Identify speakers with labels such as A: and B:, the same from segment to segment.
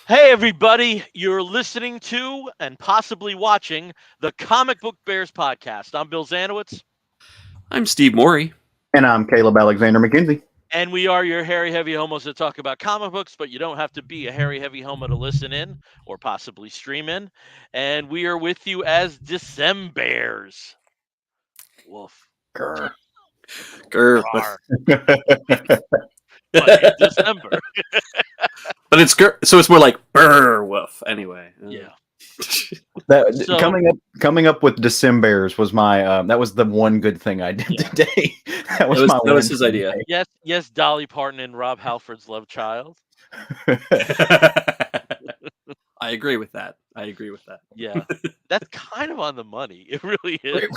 A: Hey, everybody, you're listening to and possibly watching the Comic Book Bears podcast. I'm Bill Zanowitz,
B: I'm Steve Morey.
C: And I'm Caleb Alexander McKenzie.
A: and we are your hairy, heavy homos that talk about comic books, but you don't have to be a hairy, heavy homo to listen in or possibly stream in. And we are with you as Decem-Bears. Woof.
C: Grr.
A: Rawr. But in December.
B: But so it's more like brr woof. Anyway,
A: Yeah.
C: That
A: So,
C: coming up with Decem-Bears was my that was the one good thing I did
A: Yeah.
C: today. That was my
B: that was
C: win
B: his
C: for the
B: idea.
A: yes, Dolly Parton and Rob Halford's love child.
C: day.
B: I agree with that.
A: Yeah. That's kind of on the money. It really is.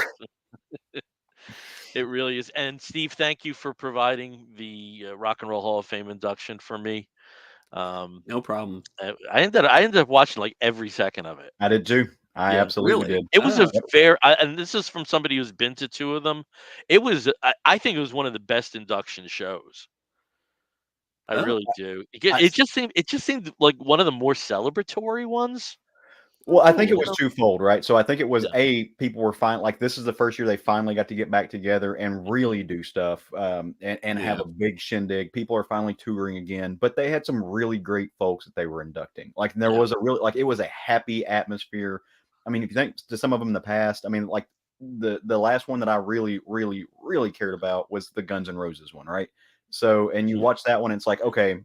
A: It really is. And Steve, thank you for providing the Rock and Roll Hall of Fame induction for me.
B: No problem.
A: I ended up watching like every second of it.
C: I did too. I
A: Yeah.
C: absolutely
B: Really?
C: did.
A: It was a
B: Oh.
A: fair, and this is from somebody who's been to two of them. It was, I think it was one of the best induction shows. I
B: Oh.
A: really do.
C: I-
A: It just seemed like one of the more celebratory ones.
C: Well, I think it
A: You
C: was
A: know?
C: twofold, right? So I think it was
A: Yeah.
C: people were fine. Like this is the first year they finally got to get back together and really do stuff, and have
B: Yeah.
C: a big shindig. People are finally touring again, but they had some really great folks that they were inducting. Like there
A: Yeah.
C: was a really like it was a happy atmosphere. I mean, if you think to some of them in the past, I mean, like the last one that I really cared about was the Guns N' Roses one, right? So, and you
A: Mhm.
C: watch that one, it's like, okay,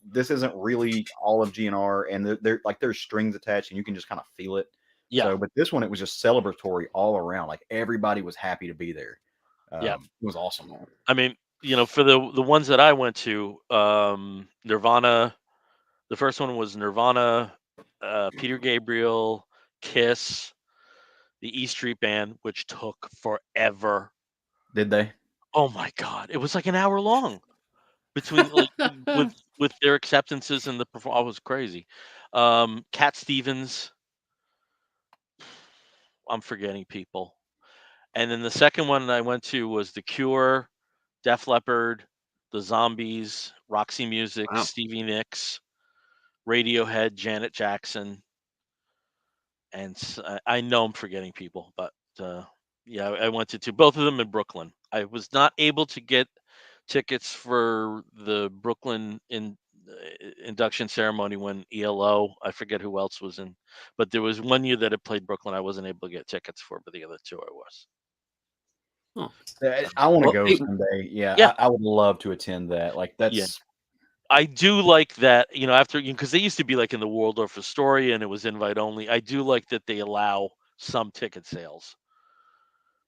C: this isn't really all of GNR, and they're like there's strings attached, and you can just kind of feel it.
A: Yeah.
C: So, but this one, it was just celebratory all around. Like everybody was happy to be there.
A: Yeah.
C: It was awesome.
A: I mean, for the ones that I went to, Nirvana. The first one was Nirvana, Peter Gabriel, Kiss, the E Street Band, which took forever.
C: Did they?
A: Oh my god, it was like an hour long between like with their acceptances and the perform. I was crazy. Cat Stevens. I'm forgetting people. And then the second one I went to was The Cure, Def Leppard, The Zombies, Roxy Music,
B: Wow.
A: Stevie Nicks, Radiohead, Janet Jackson, and I know I'm forgetting people, but yeah, I went to two, both of them in Brooklyn. I was not able to get tickets for the Brooklyn induction ceremony when ELO. I forget who else was in, but there was one year that it played Brooklyn. I wasn't able to get tickets for, but the other two I was.
B: Oh.
C: I want to
B: Well,
C: go
B: hey,
C: someday. Yeah,
A: Yeah,
C: I would love to attend that. Like
A: yeah.
C: that's
A: I do like that, after because they used to be like in the Waldorf Astoria and it was invite only. I do like that they allow some ticket sales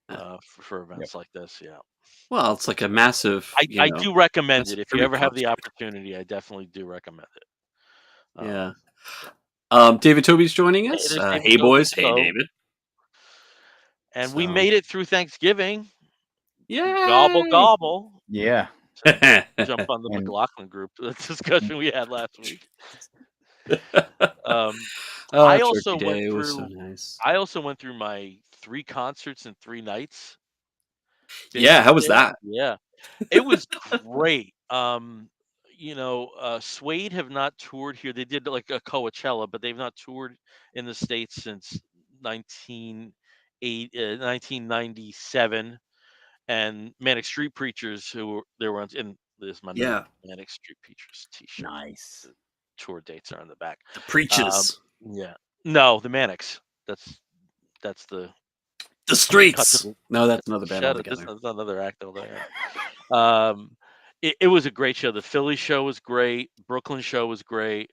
A: for
C: yep.
A: events like this. Yeah,
B: well, it's like a massive,
A: I do recommend it
B: massive
A: if you
B: tribute
A: ever have the
B: concert.
A: opportunity. I definitely do recommend it.
B: Yeah.
A: Yeah.
B: David Toby's joining
A: Hey,
B: us.
A: there's David
B: Hey,
A: Toby.
B: boys. Hey,
A: Hello,
B: David.
A: and we
B: So,
A: made it through Thanksgiving. Gobble
B: yay!
A: gobble.
C: Yeah,
A: To jump on the
C: and
A: McLaughlin group the discussion we had last week. Um,
B: Oh,
A: I also
B: Turkey
A: went
B: Day was so
A: through.
B: nice.
A: I also went through my 3 concerts in 3 nights.
B: Yeah, how
A: Binging
B: was
A: it.
B: that?
A: Yeah. It was great. Suede have not toured here. They did like a Coachella, but they've not toured in the States since 1997. And Manic Street Preachers, they were on, and there's my new
B: Yeah,
A: Manic Street Preachers T-shirt.
C: nice.
A: The tour dates are on the back.
B: the
A: Um,
B: preaches,
A: yeah. No, the Manics. That's the
B: the
A: cut to
B: streets.
A: the
B: No, that's another band
A: shut it. This
B: altogether.
A: is another act over there. It was a great show. The Philly show was great. Brooklyn show was great.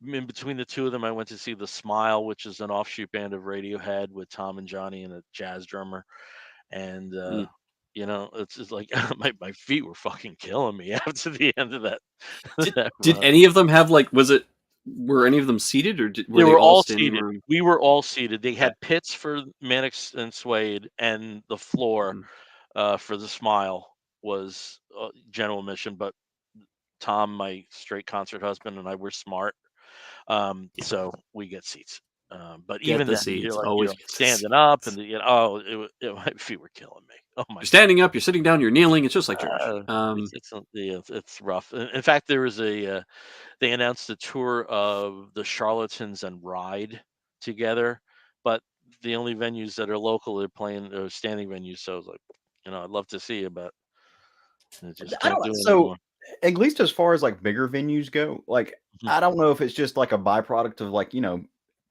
A: In between the two of them, I went to see the Smile, which is an offshoot band of Radiohead with Tom and Johnny and a jazz drummer. And
B: Mm.
A: it's just like my feet were fucking killing me after the end of that
B: Did
A: that
B: did
A: run.
B: any of them have like? Were any of them seated or were
A: They
B: they
A: were
B: all
A: all
B: standing
A: seated.
B: room?
A: We were all seated. They
B: Okay.
A: had pits for Mannix and Suede, and the floor
B: Mm.
A: for the Smile was general admission. But Tom, my straight concert husband, and I were smart,
B: Yeah.
A: so we get seats. But
B: Get
A: even
B: the
A: then, you're
B: seats.
A: like,
B: Always get the
A: standing up,
B: seats.
A: and my feet were killing me. Oh my
B: You're
A: god.
B: standing up, you're sitting down, you're kneeling. It's just like church.
A: It's rough. In fact, there was they announced a tour of the Charlatans and Ride together, but the only venues that are local they're playing are standing venues. So I was like, I'd love to see you, but I just
C: I
A: can't
C: don't know.
A: do it
C: So,
A: anymore.
C: at least as far as like bigger venues go, like
A: Mhm.
C: I don't know if it's just like a byproduct of like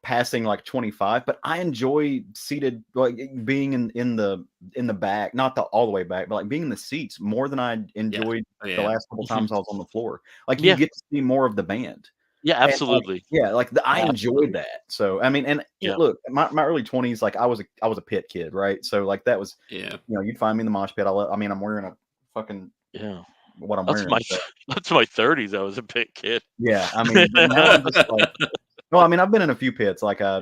C: passing like 25, but I enjoy seated like being in the back, not the all the way back, but like being in the seats more than I
B: Yeah.
C: enjoyed
B: Oh,
C: the
B: yeah.
C: last couple
A: Mhm.
C: times I was on the floor. Like you
A: Yeah,
C: get to see more of the band.
A: yeah,
C: And like,
A: absolutely,
C: yeah, like I enjoyed
A: absolutely.
C: that. So I mean, and
A: Yeah,
C: look, my early 20s, like I was a pit kid, right? So like that was,
B: Yeah.
C: you'd find me in the mosh pit. I mean, I'm wearing a fucking
A: yeah.
C: what I'm
A: That's my
C: wearing. So
A: that's my 30s. I was a big kid.
C: yeah, I mean, but now I'm just like, well, I mean, I've been in a few pits, like
A: Yeah,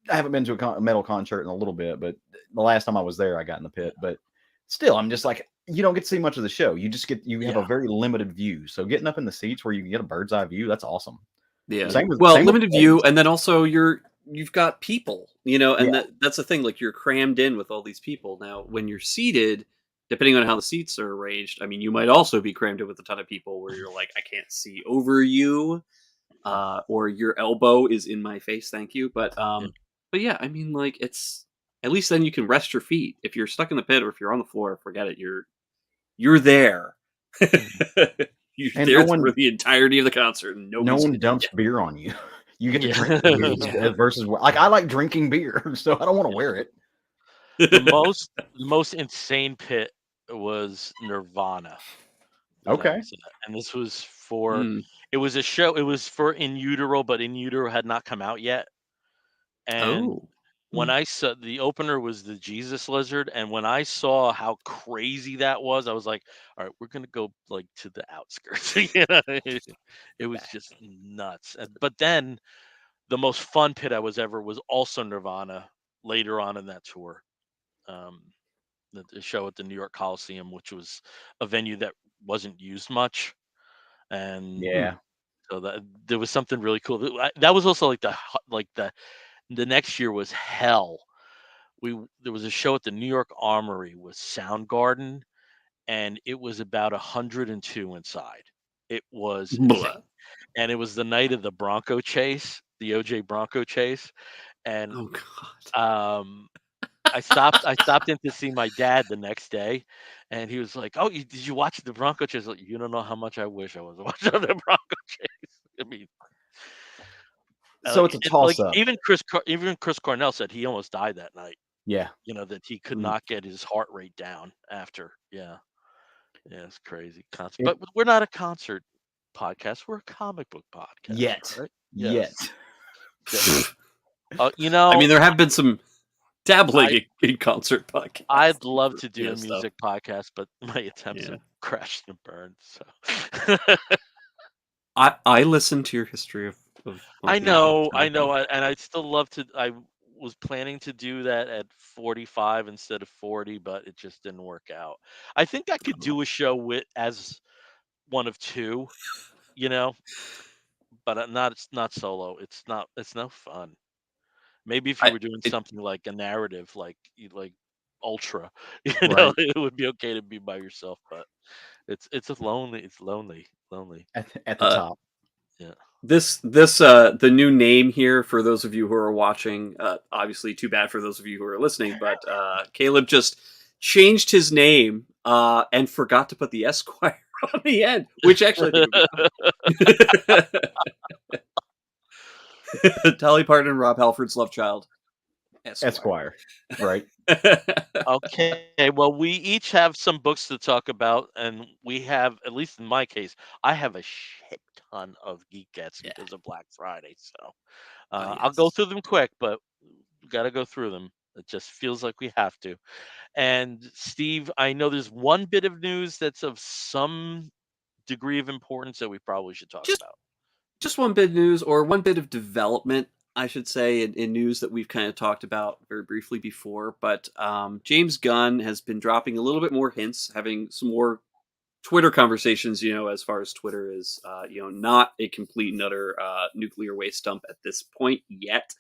C: I haven't been to a metal concert in a little bit, but the last time I was there, I got in the pit. But still, I'm just like, you don't get to see much of the show. You have a
A: yeah,
C: very limited view. So getting up in the seats where you can get a bird's eye view, that's awesome.
B: Yeah.
A: yeah,
B: Well,
C: Same with
B: limited view,
C: Vegas.
B: and then also you've got people,
C: Yeah,
B: and that's the thing. Like you're crammed in with all these people. Now, when you're seated, depending on how the seats are arranged, I mean, you might also be crammed in with a ton of people where you're like, I can't see over you, or your elbow is in my face. Thank you,
A: yeah.
B: but yeah, I mean, like it's at least then you can rest your feet. If you're stuck in the pit or if you're on the floor, forget it. You're there.
A: Mhm.
B: You're
C: and
B: there for the entirety of the concert, and
C: no
B: nobody's
C: one
B: hitting
C: dumps beer on you. You get to
A: Yeah.
C: drink the beer
B: you.
C: versus like I like drinking beer, so I don't want to wear it.
A: The
B: Yeah.
A: most insane pit was Nirvana that I
C: Okay.
A: was at, and this was for
B: Mm.
A: it was a show. It was for In Utero, but In Utero had not come out yet. And
B: Oh.
A: when
B: Mm.
A: I saw the opener was the Jesus Lizard, and when I saw how crazy that was, I was like, "All right, we're gonna go like to the outskirts." It was just nuts. But then the most fun pit I was ever was also Nirvana later on in that tour. Um, the show at the New York Coliseum, which was a venue that wasn't used much, and
B: Mm.
C: Yeah.
A: so that there was something really cool. That was also like the next year was hell. There was a show at the New York Armory with Soundgarden, and it was about 102 inside. It was insane,
B: Blah.
A: and it was the night of the Bronco chase, the OJ Bronco chase, and
B: Oh God.
A: um, I stopped in to see my dad the next day, and he was like, "Oh, did you watch the Bronco chase?" Like, you don't know how much I wish I was watching the Bronco chase. I mean,
C: So it's a
A: like
C: toss up.
A: Even Chris Cornell said he almost died that night.
C: Yeah.
A: That he could
B: Mm.
A: not get his heart rate down after. Yeah, yeah, it's crazy.
C: It
A: But we're not a concert podcast. We're a comic book podcast,
C: yet.
A: right?
C: Yet.
A: Yes. Yeah.
B: I mean, there have been some dabbling
A: I
B: in concert podcasts
A: I'd love
B: for
A: to do a
B: stuff.
A: music podcast, but my attempts
B: Yeah.
A: have crashed and burned. So
B: I listened to your history of music.
A: I
B: So
A: know, and I'd still love to. I was planning to do that at 45 instead of 40, but it just didn't work out. I think I could do a show with as one of two, you know, but not it's not solo. It's no fun. Maybe if you
B: I
A: were doing
B: it,
A: something like a narrative, like Ultra,
C: Right.
A: it would be okay to be by yourself. But it's a lonely. It's lonely, lonely.
C: At the
B: uh,
C: top.
A: Yeah.
B: this the new name here for those of you who are watching. Obviously, too bad for those of you who are listening. But Caleb just changed his name and forgot to put the Esquire on the end, which actually I think would be funny. Dolly Parton and Rob Halford's love child, Esquire.
C: Esquire. Right.
A: Okay, well, we each have some books to talk about, and we have, at least in my case, I have a shit ton of Geek Gets
B: Yeah.
A: because of Black Friday. So I'll go
B: Yes.
A: through them quick, but we got to go through them. It just feels like we have to. And Steve, I know there's one bit of news that's of some degree of importance that we probably should talk
B: Just
A: about.
B: just one bit of news, or one bit of development, I should say, in news that we've kind of talked about very briefly before. But James Gunn has been dropping a little bit more hints, having some more Twitter conversations, as far as Twitter is, not a complete and utter nuclear waste dump at this point yet,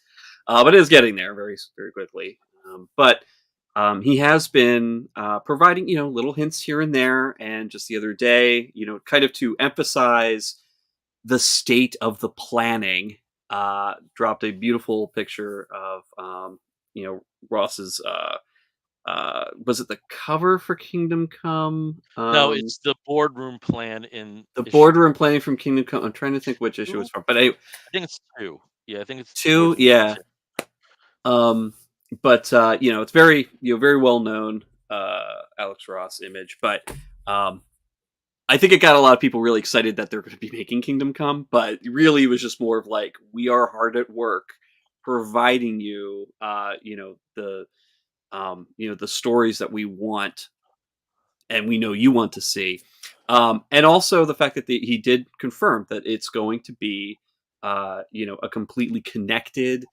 B: but it is getting there very, very quickly. But he has been providing, little hints here and there, and just the other day, kind of to emphasize the state of the planning, dropped a beautiful picture of, Ross's. Was it the cover for Kingdom Come?
A: No, it's the boardroom plan in
B: The
A: issue
B: boardroom planning from Kingdom Come. I'm trying to think which issue
A: 2?
B: it's from, but I
A: I think it's 2. Yeah, I think it's
B: two,
A: boardroom plan
B: yeah.
A: 2.
B: But it's very very well known Alex Ross image, but I think it got a lot of people really excited that they're going to be making Kingdom Come, but really it was just more of like, we are hard at work providing you, the stories that we want and we know you want to see. And also the fact that he did confirm that it's going to be, a completely connected,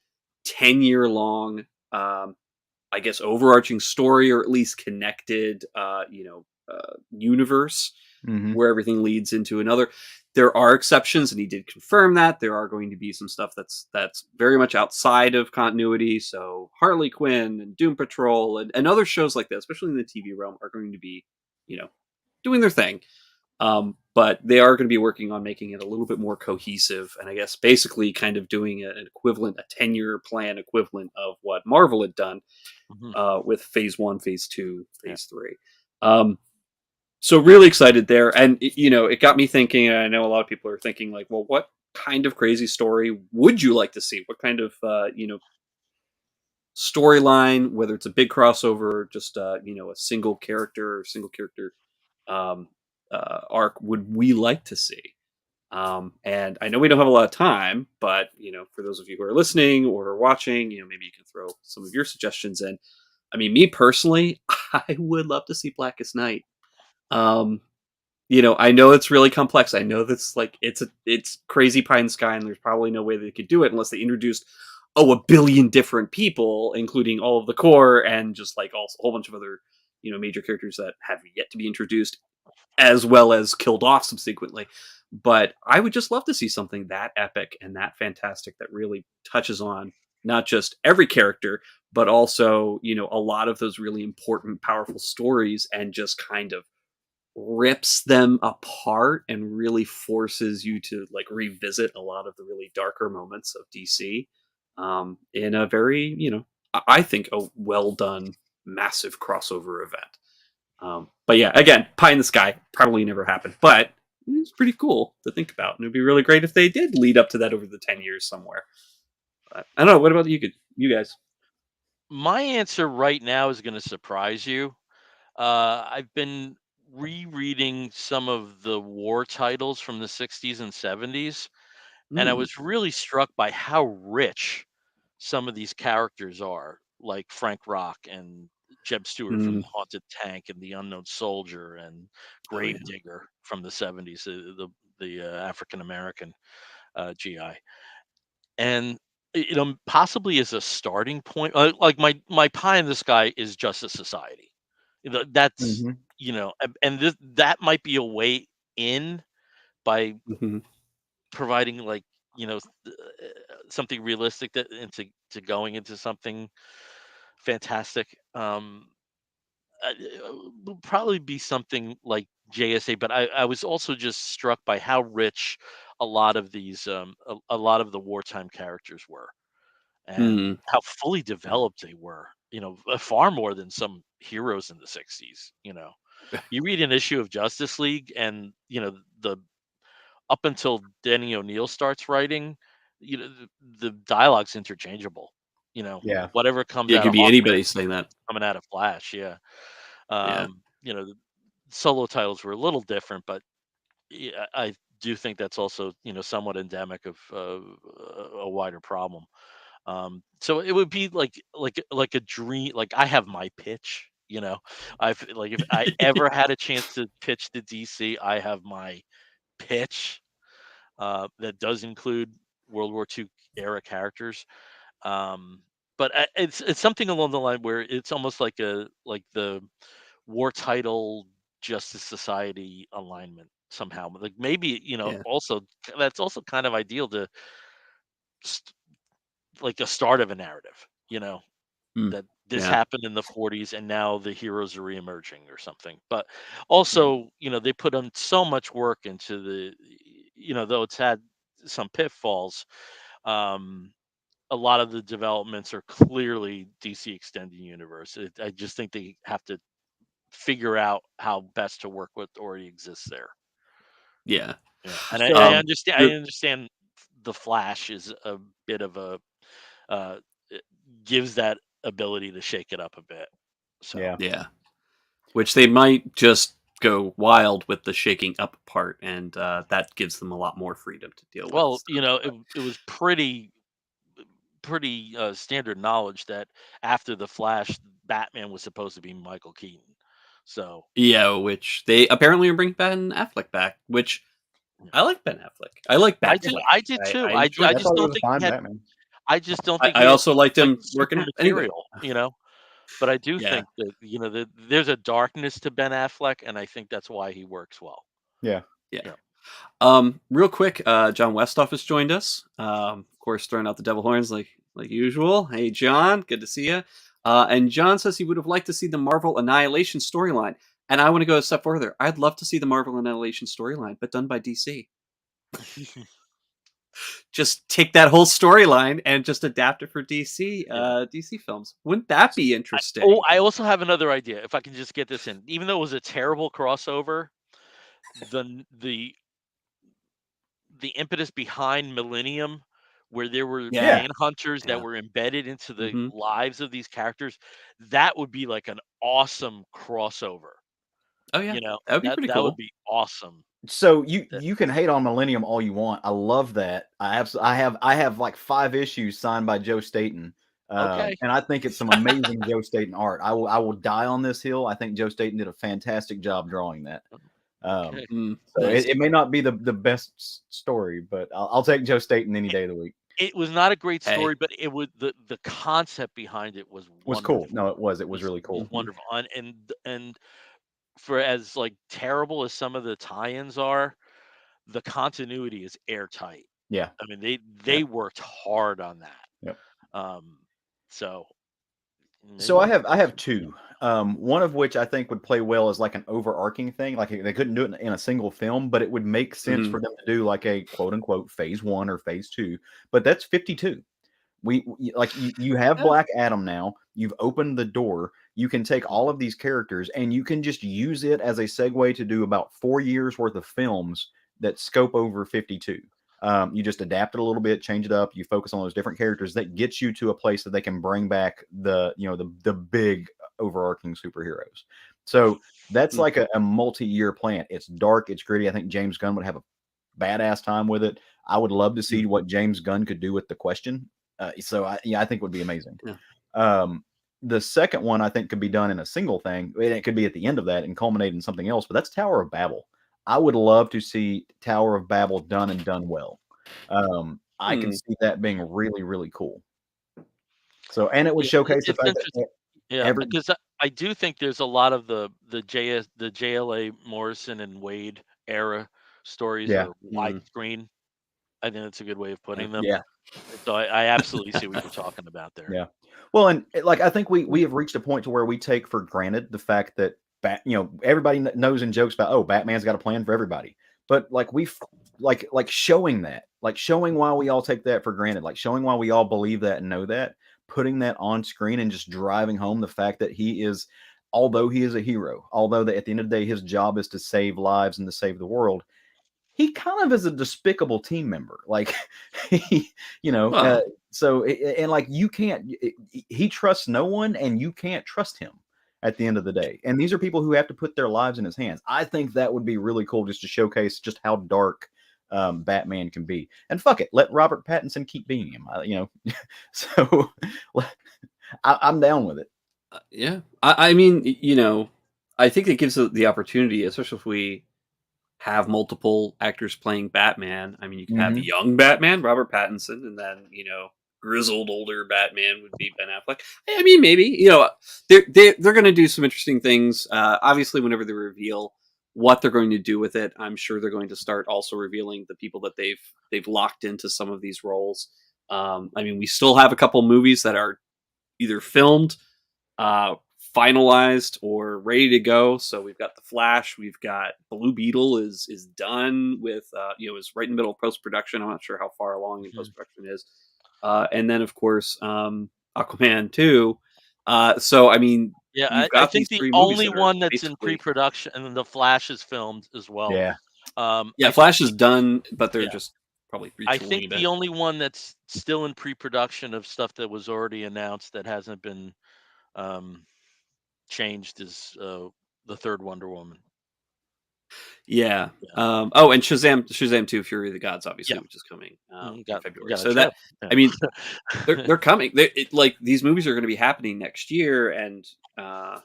B: 10-year long, I guess, overarching story, or at least connected, universe
C: Hmm.
B: where everything leads into another. There are exceptions, and he did confirm that there are going to be some stuff that's very much outside of continuity. So Harley Quinn and Doom Patrol and other shows like that, especially in the TV realm, are going to be, you know, doing their thing. But they are going to be working on making it a little bit more cohesive, and I guess basically kind of doing an equivalent, a 10-year plan equivalent of what Marvel had done
A: Mhm.
B: with Phase One, Phase Two,
A: Yeah.
B: Phase Three. So really excited there, and it got me thinking. And I know a lot of people are thinking like, well, what kind of crazy story would you like to see? What kind of storyline, whether it's a big crossover, or just a single character um, arc, would we like to see? And I know we don't have a lot of time, but for those of you who are listening or are watching, maybe you can throw some of your suggestions in. I mean, me personally, I would love to see Blackest Night. Um, I know it's really complex. I know that's like it's crazy pie in the sky, and there's probably no way they could do it unless they introduced a billion different people, including all of the core and just like also a whole bunch of other major characters that have yet to be introduced, as well as killed off subsequently. But I would just love to see something that epic and that fantastic that really touches on not just every character, but also, a lot of those really important, powerful stories, and just kind of rips them apart and really forces you to like revisit a lot of the really darker moments of DC, in a very, I think a well done, massive crossover event. But yeah, again, pie in the sky probably never happened, but it's pretty cool to think about, and it'd be really great if they did lead up to that over the 10 years somewhere. But I don't know. What about you guys?
A: My answer right now is gonna surprise you. I've been rereading some of the war titles from the 60s and 70s, and I
B: Mm,
A: was really struck by how rich some of these characters are, like Frank Rock and Jeb Stewart from
B: mm.
A: The Haunted Tank and The Unknown Soldier and
B: Oh yeah.
A: Gravedigger from the 70s, the African American GI. And possibly as a starting point, like my pie in the sky is Justice Society. That's
C: Hmm.
A: and that might be a way in by
B: Hmm.
A: providing like something realistic that into to going into something fantastic. Will probably be something like JSA, but I was also just struck by how rich a lot of these a lot of the wartime characters were, and
B: Mm.
A: how fully developed they were. Far more than some heroes in the 60s. You read an issue of Justice League, and the up until Denny O'Neil starts writing, the dialogue's interchangeable.
C: Yeah.
A: Whatever comes
B: Yeah, it
A: out
B: could
A: of
B: be
A: Hawkman
B: anybody
A: is
B: saying that.
A: coming out of Flash. Yeah.
B: Yeah.
A: The solo titles were a little different, but yeah, I do think that's also somewhat endemic of a wider problem. So it would be like a dream. Like I have my pitch. I've like if I ever had a chance to pitch to DC, I have my pitch that does include World War II era characters. But it's something along the line where it's almost like the war title. Justice Society alignment somehow. Like maybe
B: Yeah.
A: also that's also kind of ideal to st- like a start of a narrative.
B: Mm.
A: That this
B: Yeah.
A: happened in the 40s and now the heroes are reemerging or something. But
B: Yeah.
A: also, they put on so much work into though it's had some pitfalls. Um, a lot of the developments are clearly DC Extended Universe. I just think they have to figure out how best to work what already exists there.
B: Yeah.
A: And I
C: So
A: understand. I
B: Re-
A: understand the Flash is a bit of a it gives that ability to shake it up a bit. So
C: yeah,
B: yeah. Which they might just go wild with the shaking up part, and that gives them a lot more freedom to deal with
A: well,
B: stuff. But
A: it was pretty standard knowledge that after the Flash, Batman was supposed to be Michael Keaton. So
B: yeah, which they apparently are bringing Ben Affleck back, which
A: yeah.
B: I like Ben Affleck. I like
A: I did
B: Batfleck.
A: I did
B: I
A: too.
B: enjoyed
A: I
C: I
B: him.
A: just
C: thought he
A: don't
C: was a
A: think he
C: fine
A: had.
C: Batman.
A: I just don't think
B: I
A: he had
B: also liked
A: like
B: him working
A: super
B: it anyway.
A: material. But I do
B: Yeah.
A: think that there's a darkness to Ben Affleck, and I think that's why he works well.
C: Yeah,
B: Yeah.
A: Yeah.
B: Real quick, John Westhoff has joined us. Of course, throwing out the devil horns like usual. Hey, John, good to see you. And John says he would have liked to see the Marvel Annihilation storyline. And I want to go a step further. I'd love to see the Marvel Annihilation storyline, but done by DC. Just take that whole storyline and just adapt it for DC
A: Yeah.
B: DC films. Wouldn't that be interesting?
A: I also have another idea. If I can just get this in, even though it was a terrible crossover, the impetus behind Millennium, where there were
B: Yeah.
A: manhunters that
B: Yeah.
A: were embedded into the
B: Hmm.
A: lives of these characters, that would be like an awesome crossover.
B: Oh yeah, that would be pretty
A: That would
B: cool.
A: be awesome.
C: so you
A: That-
C: you can hate on Millennium all you want. I love that. I have like 5 issues signed by Joe Staten,
A: Okay.
C: and I think it's some amazing Joe Staten art. I will die on this hill. I think Joe Staten did a fantastic job drawing that. Um,
A: Okay.
C: so
B: Nice.
C: it may not be the best story, but I'll take Joe Staten any
A: It,
C: day of the week.
A: it was not a great
B: Hey.
A: story, but it was the concept behind it was
C: Was cool.
A: wonderful.
C: No, it was really
A: Was
C: cool.
B: Mhm.
A: wonderful. And for as like terrible as some of the tie-ins are, the continuity is airtight.
C: Yeah.
A: I mean, they
B: Yeah.
A: worked hard on that.
C: Yep.
A: Um, so
C: So I
A: maybe
C: have I have two. One of which I think would play well as like an overarching thing. Like they couldn't do it in a single film, but it would make sense
B: Mhm.
C: for them to do like a quote unquote phase one or phase two. But that's 52. Like you have
B: Yeah.
C: Black Adam now. You've opened the door. You can take all of these characters and you can just use it as a segue to do about 4 years worth of films that scope over 52. You just adapt it a little bit, change it up. You focus on those different characters that gets you to a place that they can bring back the big overarching superheroes. So that's
B: Mm.
C: like a multi-year plan. It's dark, it's gritty. I think James Gunn would have a badass time with it. I would love to
B: Mm.
C: see what James Gunn could do with the question. I think it would be amazing.
B: Yeah.
C: Um, the second one I think could be done in a single thing, and it could be at the end of that and culminate in something else. But that's Tower of Babel. I would love to see Tower of Babel done and done well. I could
B: Mm.
C: see that being really, really cool. So, and it would
A: yeah,
C: showcase the
A: it's
C: fact
A: interesting.
C: that
A: Yeah,
C: every
A: because I do think there's a lot of the JLA Morrison and Wade era stories
C: yeah,
A: are
B: Mm.
A: widescreen. I think that's a good way of
B: Yeah.
A: putting them.
C: yeah,
A: So I absolutely see what you're talking about there.
C: yeah. Well, and like I think we have reached a point to where we take for granted the fact that everybody knows and jokes about, oh, Batman's got a plan for everybody, but like like showing that, like showing why we all take that for granted, like showing why we all believe that and know that, putting that on screen and just driving home the fact that although he is a hero, although that at the end of the day his job is to save lives and to save the world, he kind of is a despicable team member. Like he, you know, uh,
B: Well,
C: so and like you can't. He trusts no one, and you can't trust him at the end of the day. And these are people who have to put their lives in his hands. I think that would be really cool, just to showcase just how dark Batman can be. And fuck it, let Robert Pattinson keep being him. So I'm down with it.
B: yeah. I mean, I think it gives the opportunity, especially if we have multiple actors playing Batman. I mean, you could have
C: Hmm.
B: young Batman, Robert Pattinson, and then grizzled older Batman would be Ben Affleck. I mean, maybe they're going to do some interesting things. Obviously, whenever they reveal what they're going to do with it, I'm sure they're going to start also revealing the people that they've locked into some of these roles. I mean, we still have a couple movies that are either filmed, uh, finalized, or ready to go. So we've got the Flash, we've got Blue Beetle is done with is right in the middle of post production. I'm not sure how far along in
A: Mhm.
B: post production is, and then of course Aquaman 2. So I mean,
A: Yeah,
B: you've
A: I
B: got
A: think
B: these
A: the
B: three movies
A: only
B: that are
A: one that's in
B: basically
A: pre-production, and then the Flash is filmed as well.
C: Yeah.
B: yeah,
A: I think
B: Flash is done, but they're
A: yeah,
B: just probably
A: I
B: retooling
A: think
B: a
A: the
B: bit.
A: only one that's still in pre-production of stuff that was already announced that hasn't been um, changed is the third Wonder Woman.
B: Yeah.
A: Yeah,
B: Oh, and Shazam 2, Fury of the Gods, obviously,
A: yeah,
B: which is coming in
A: got
B: February.
A: got a
B: So that,
A: trip. Yeah.
B: I mean, they're coming. Like these movies are going to be happening next year, and the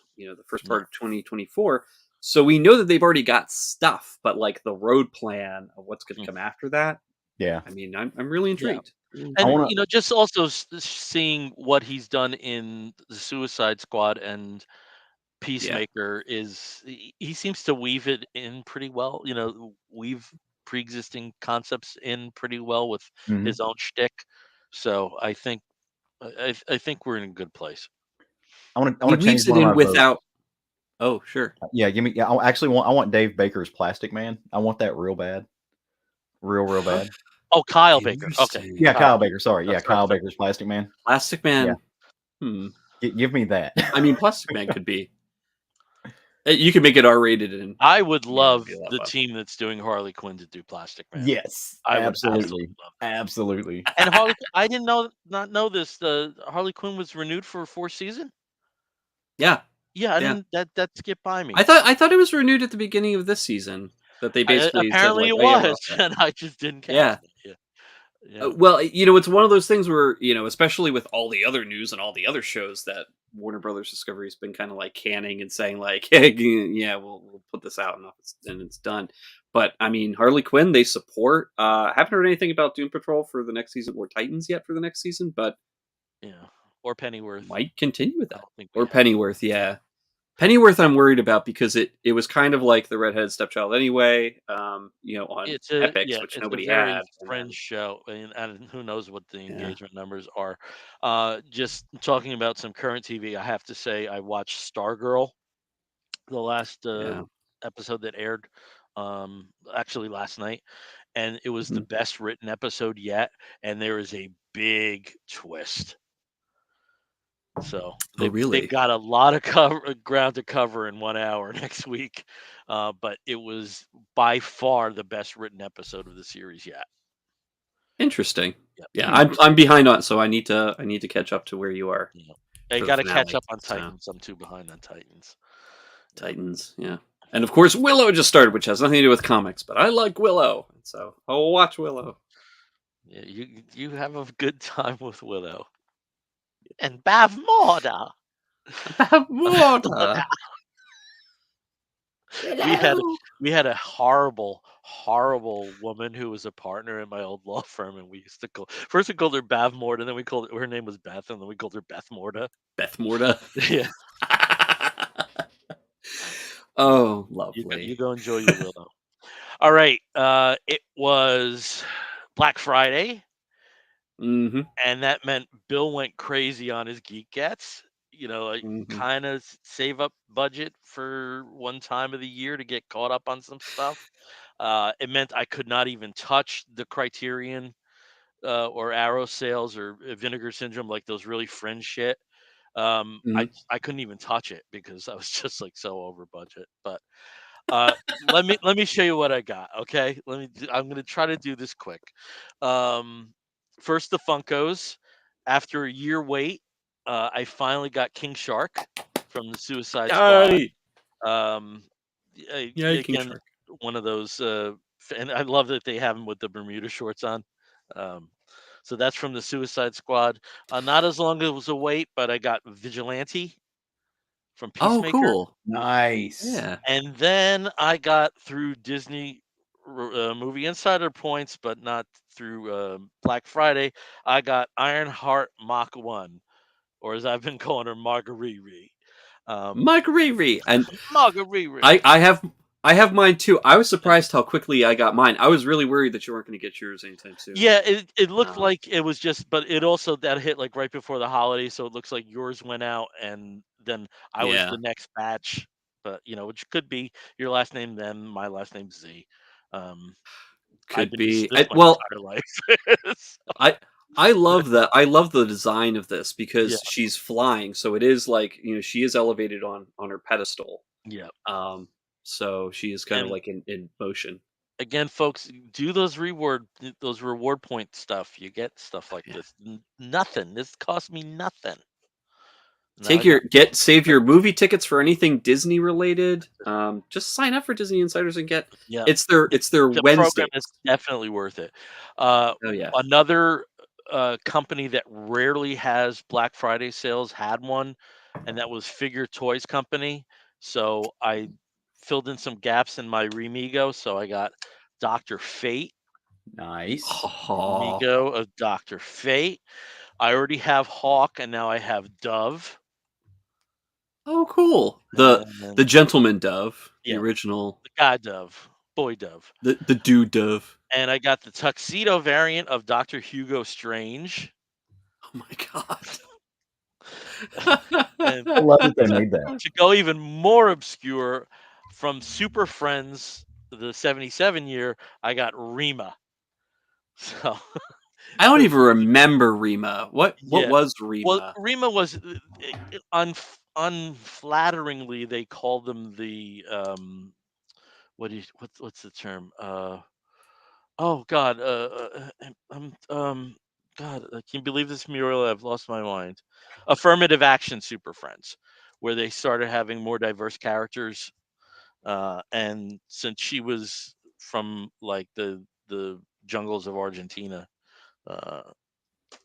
B: first
A: Yeah.
B: part of 2024. So we know that they've already got stuff, but like the road plan of what's going to
A: Mm.
B: come after that.
C: Yeah.
B: I mean, I'm really
A: Yeah.
B: intrigued. Really
C: I
A: And
B: intrigued.
C: want to.
A: just also seeing what he's done in the Suicide Squad and
B: Yeah.
A: Peacemaker is he seems to weave it in pretty well. Weave pre-existing concepts in pretty well with
C: Mhm.
A: his own shtick. So I think we're in a good place.
C: I want to. I
B: He
C: want to change
B: weaves it
C: one of
B: in
C: my votes.
B: without. Oh, sure.
C: Yeah, give me. Yeah, I actually want. I want Dave Baker's Plastic Man. I want that real bad, real bad.
A: Oh, Kyle Baker. Okay,
C: Yeah,
B: Interesting.
A: Kyle
C: Kyle
A: Baker.
C: Baker. Sorry. Yeah,
A: Sorry,
C: Kyle
A: sorry.
C: Baker's Plastic Man.
B: Plastic
C: Yeah,
B: Man. Hmm.
C: give me that.
B: I mean, Plastic Man could be. You could make it R-rated, and
A: I would
B: yeah, it'd
A: love
B: be a lot of
A: the
B: fun.
A: team that's doing Harley Quinn to do Plastic Man.
C: Yes,
A: I would
C: absolutely,
A: absolutely love that.
C: absolutely.
A: And I didn't not know this. The Harley Quinn was renewed for a fourth season.
B: Yeah,
A: Yeah, I
B: yeah.
A: didn't that skipped by me.
B: I thought it was renewed at the beginning of this season. That they basically said
A: Apparently
B: like,
A: it
B: "Oh yeah, we're
A: was,
B: all set."
A: and I just didn't catch
B: Yeah.
A: that. Yeah, yeah,
B: Well, it's one of those things where especially with all the other news and all the other shows that Warner Brothers Discovery's been kind of like canning and saying like, "Hey, yeah, we'll put this out and it's done." But I mean, Harley Quinn they support. Haven't heard anything about Doom Patrol for the next season or Titans yet for the next season, but
A: yeah. Or Pennyworth.
B: might continue with
A: I
B: that.
A: don't think we
B: Or
A: have.
B: Pennyworth, yeah. Pennyworth, I'm worried about because it was kind of like the redheaded stepchild anyway. On Epics, which
A: It's a
B: nobody
A: very
B: had, and
A: fringe
B: then
A: show, and who knows what the
B: yeah,
A: engagement numbers are. Just talking about some current TV, I have to say I watched Stargirl, the last
B: yeah,
A: episode that aired, actually last night, and it was the
B: mhm.
A: best written episode yet. And there is a big twist. So
B: Oh,
A: they've
B: really?
A: got a lot of ground to cover in 1 hour next week, but it was by far the best written episode of the series yet.
B: Interesting.
A: Yep.
B: Yeah,
C: Hmm.
B: I'm behind on it, so I need to catch up to where you are
A: Yeah. I
B: for the
A: got to catch
B: finale.
A: up on
B: So
A: Titans. I'm too behind on Titans. Yep.
B: Titans, yeah, and of course Willow just started, which has nothing to do with comics, but I like Willow, so I'll watch Willow.
A: Yeah, you have a good time with Willow and Bavmorda.
B: About water.
A: we had
B: Willow.
A: we had a horrible woman who was a partner in my old law firm, and we used to call first we called her Bavmorda, and then we called her name was Beth, and then we called her Beth Morda.
B: Beth Morda.
A: Yeah,
B: Oh,
A: you
B: lovely.
A: go enjoy your Willow. All right, it was Black Friday,
B: Hmm.
A: and that meant Bill went crazy on his Geek Gets. Like
B: Hmm.
A: kind of save up budget for one time of the year to get caught up on some stuff. It meant I could not even touch the Criterion or Arrow sales or Vinegar Syndrome, like those really fringe shit.
B: Hmm.
A: I couldn't even touch it because I was just like so over budget. But uh, let me show you what I got. Okay, I'm gonna try to do this quick. Um, First the Funkos. After a year wait, I finally got King Shark from the Suicide Squad.
B: Yay!
A: Um,
B: Yay, King
A: Again,
B: Shark.
A: one of those, and I love that they have him with the Bermuda shorts on. Um, so that's from the Suicide Squad. Not as long as a wait, but I got Vigilante from
B: Oh,
A: Peacemaker.
B: cool.
C: Nice.
B: Yeah.
A: And then I got through Disney movie insider points, but not through Black Friday. I got Ironheart Mach 1, or as I've been calling her, Marguerite. Um,
B: Marguerite, and
A: Marguerite.
B: I have mine too. I was surprised how quickly I got mine. I was really worried that you weren't going to get yours anytime soon.
A: Yeah, it looked
B: Um,
A: like it was just, but it also that hit like right before the holiday, so it looks like yours went out, and then I was
B: yeah,
A: the next batch. But which could be your last name, then my last name's Z. Um, I've
B: could
A: been this
B: be.
A: this my
B: Well,
A: entire life. So,
B: I I love that. I love the design of this
A: yeah,
B: because she's flying, so it is like she is elevated on her pedestal.
A: yeah.
B: Um, so she is kind of
A: And
B: like in motion.
A: again, folks, do those reward point stuff. You get stuff like
B: Yeah.
A: this. Nothing. This cost me nothing. Now
B: Take
A: I got
B: your save your movie tickets for anything Disney related. Just sign up for Disney Insiders and get
A: yeah.
B: it's their
A: The program is
B: Wednesdays.
A: definitely worth it. Uh,
B: Oh yeah.
A: Another company that rarely has Black Friday sales had one, and that was Figure Toys Company. So I filled in some gaps in my Remigo. So I got Doctor Fate,
C: Nice.
B: Oh,
A: Remigo of Doctor Fate. I already have Hawk, and now I have Dove.
B: oh cool. The
A: And
B: gentleman dove, the
A: yeah,
B: original,
A: the guy Dove, boy Dove.
B: the dude dove.
A: And I got the tuxedo variant of Doctor Hugo Strange.
B: Oh my
A: And
C: I love that they
A: to,
C: made that.
A: to go even more obscure, from Super Friends, the 77 year, I got Rima. So,
B: I don't
A: the,
B: even remember Rima. What
A: yeah.
B: was
A: Well,
B: Rima?
A: Rima was unflatteringly, they called them the, what's the term? Oh God, God, can you believe this, Muriel? I've lost my mind. Affirmative action Super Friends, where they started having more diverse characters. And since she was from like the jungles of Argentina, uh,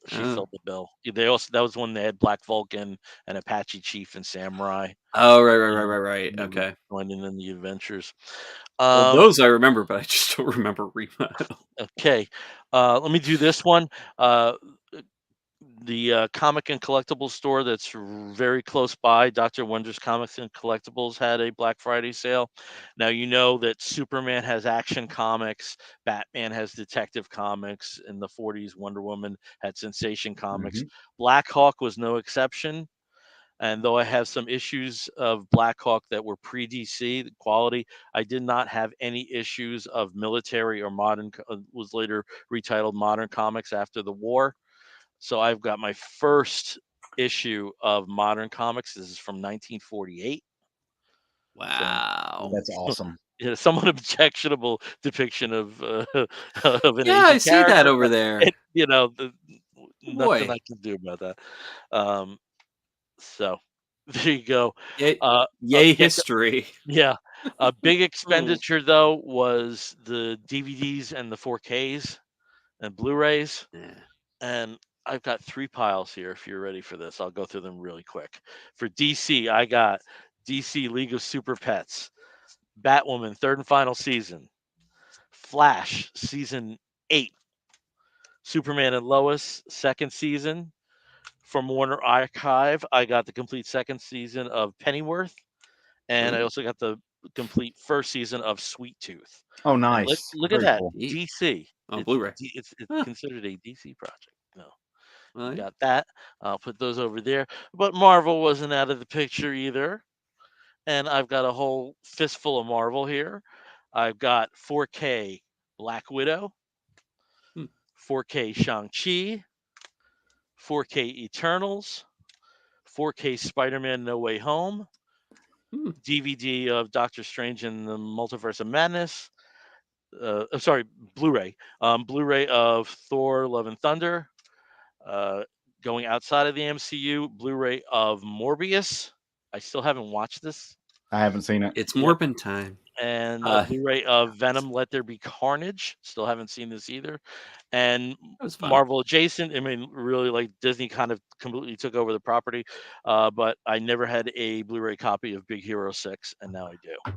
A: she
B: Oh,
A: filled the bill. They also that was when they had Black Vulcan and Apache Chief and Samurai,
B: oh right, right, right,
A: and
B: right, right.
A: they were
B: Okay.
A: joining in the adventures.
B: Well,
A: Um,
B: those I remember, but I just don't remember Rima.
A: okay, let me do this one. Uh, the comic and collectibles store that's very close by, Dr. Wonders Comics and Collectibles, had a Black Friday sale. Now, you know that Superman has Action Comics, Batman has Detective Comics. In the 40s, Wonder Woman had Sensation Comics.
C: Mhm.
A: Black Hawk was no exception. And though I have some issues of Black Hawk that were pre DC quality, I did not have any issues of military or modern, was later retitled Modern Comics after the war. So I've got my first issue of Modern Comics. This is from 1948. So
B: Wow.
C: That's awesome.
A: yeah, somewhat objectionable depiction of of an
B: Yeah, I
A: Asian
B: see that
A: character,
B: over
A: but
B: there.
A: it,
B: Oh
A: nothing
B: boy.
A: I can do about that. Um, so there you go.
B: Yay,
A: Uh,
B: yay
A: Get
B: history.
A: Yeah, a big
B: Hmm.
A: expenditure though was the DVDs and the 4Ks and Blu-rays.
B: Yeah.
A: And I've got three piles here. If you're ready for this, I'll go through them really quick. For DC, I got DC League of Super Pets, Batwoman third and final season, Flash season 8, Superman and Lois second season. From Warner Archive, I got the complete second season of Pennyworth, and I
B: Oh,
A: also got the complete first season of Sweet Tooth.
C: Oh,
A: And
C: nice.
A: look at
C: Very
A: that,
C: cool.
B: neat.
A: DC.
B: On
A: It's
B: Blu-ray.
A: it's
B: Huh.
A: considered a DC project. No,
B: Well, yeah.
A: got that. I'll put those over there. But Marvel wasn't out of the picture either. And I've got a whole fistful of Marvel here. I've got 4K Black Widow,
B: Hmm.
A: 4K Shang-Chi, 4K Eternals, 4K Spider-Man No Way Home,
B: Hmm.
A: DVD of Doctor Strange and the Multiverse of Madness. Sorry, Blu-ray. Blu-ray of Thor: Love and Thunder. Uh, Going outside of the MCU, Blu-ray of Morbius. I still haven't watched this.
C: I haven't seen it.
B: It's
A: Yep.
B: Morbin time.
A: And a
B: Uh,
A: Blu-ray of Venom: Let There Be Carnage. Still haven't seen this either. And
B: that was fun.
A: Marvel adjacent. I mean, really, like Disney kind of completely took over the property. But I never had a Blu-ray copy of Big Hero 6, and now I do.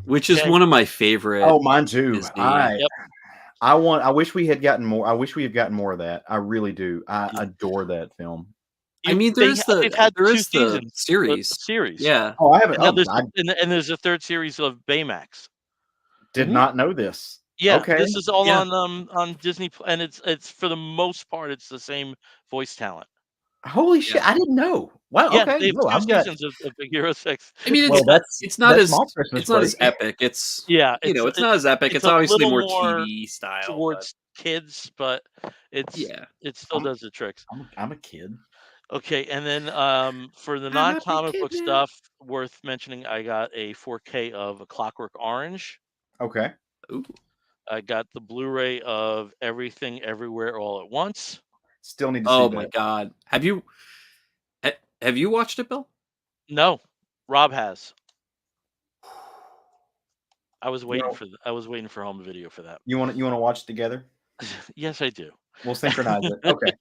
B: Which is
A: Okay.
B: one of my favorite
C: Oh, mine too.
B: Disney.
A: Yep.
C: I wish we had gotten more. I wish we had gotten more of that. I really do. I
A: Yeah.
C: adore that film.
B: I mean,
A: They've had
B: there
A: 2
B: is the
A: seasons, a
B: series.
A: series.
B: Yeah.
C: Oh, I haven't.
A: And now
C: Oh,
A: there's
C: I
A: and there's a 3rd series of Baymax.
C: did
B: Mhm.
C: not know this.
A: Yeah,
C: Okay.
A: this is all
B: Yeah.
A: on Disney, and it's for the most part, it's the same voice talent.
C: Holy shit!
B: Yeah.
C: I didn't know. Wow.
A: Yeah,
C: Okay.
A: they have
C: No,
A: 2
C: I've got.
A: seasons of Big Hero 6.
B: I mean,
C: Well,
B: it's not
C: that's
B: as
C: my Christmas
B: it's not
C: break.
B: as epic. It's
A: Yeah,
B: it's not as epic.
A: it's
B: It's
A: a
B: obviously
A: little
B: more
A: more
B: TV style, but
A: towards kids, but
B: yeah.
A: it still
C: I'm
A: does the tricks.
C: I'm a kid.
A: Okay, and then, for the
B: I'm a big
A: non-comic
B: kid
A: book
B: now.
A: stuff worth mentioning, I got a 4K of A Clockwork Orange.
C: Okay.
B: Ooh.
A: I got the Blu-ray of Everything Everywhere All at Once.
C: Still need to see
B: Oh my
C: that.
B: god. Have you watched it, Bill?
A: No, Rob has.
C: Well,
A: I was waiting for home video for that.
C: you want to watch it together?
A: Yes, I do.
C: We'll synchronize it. Okay.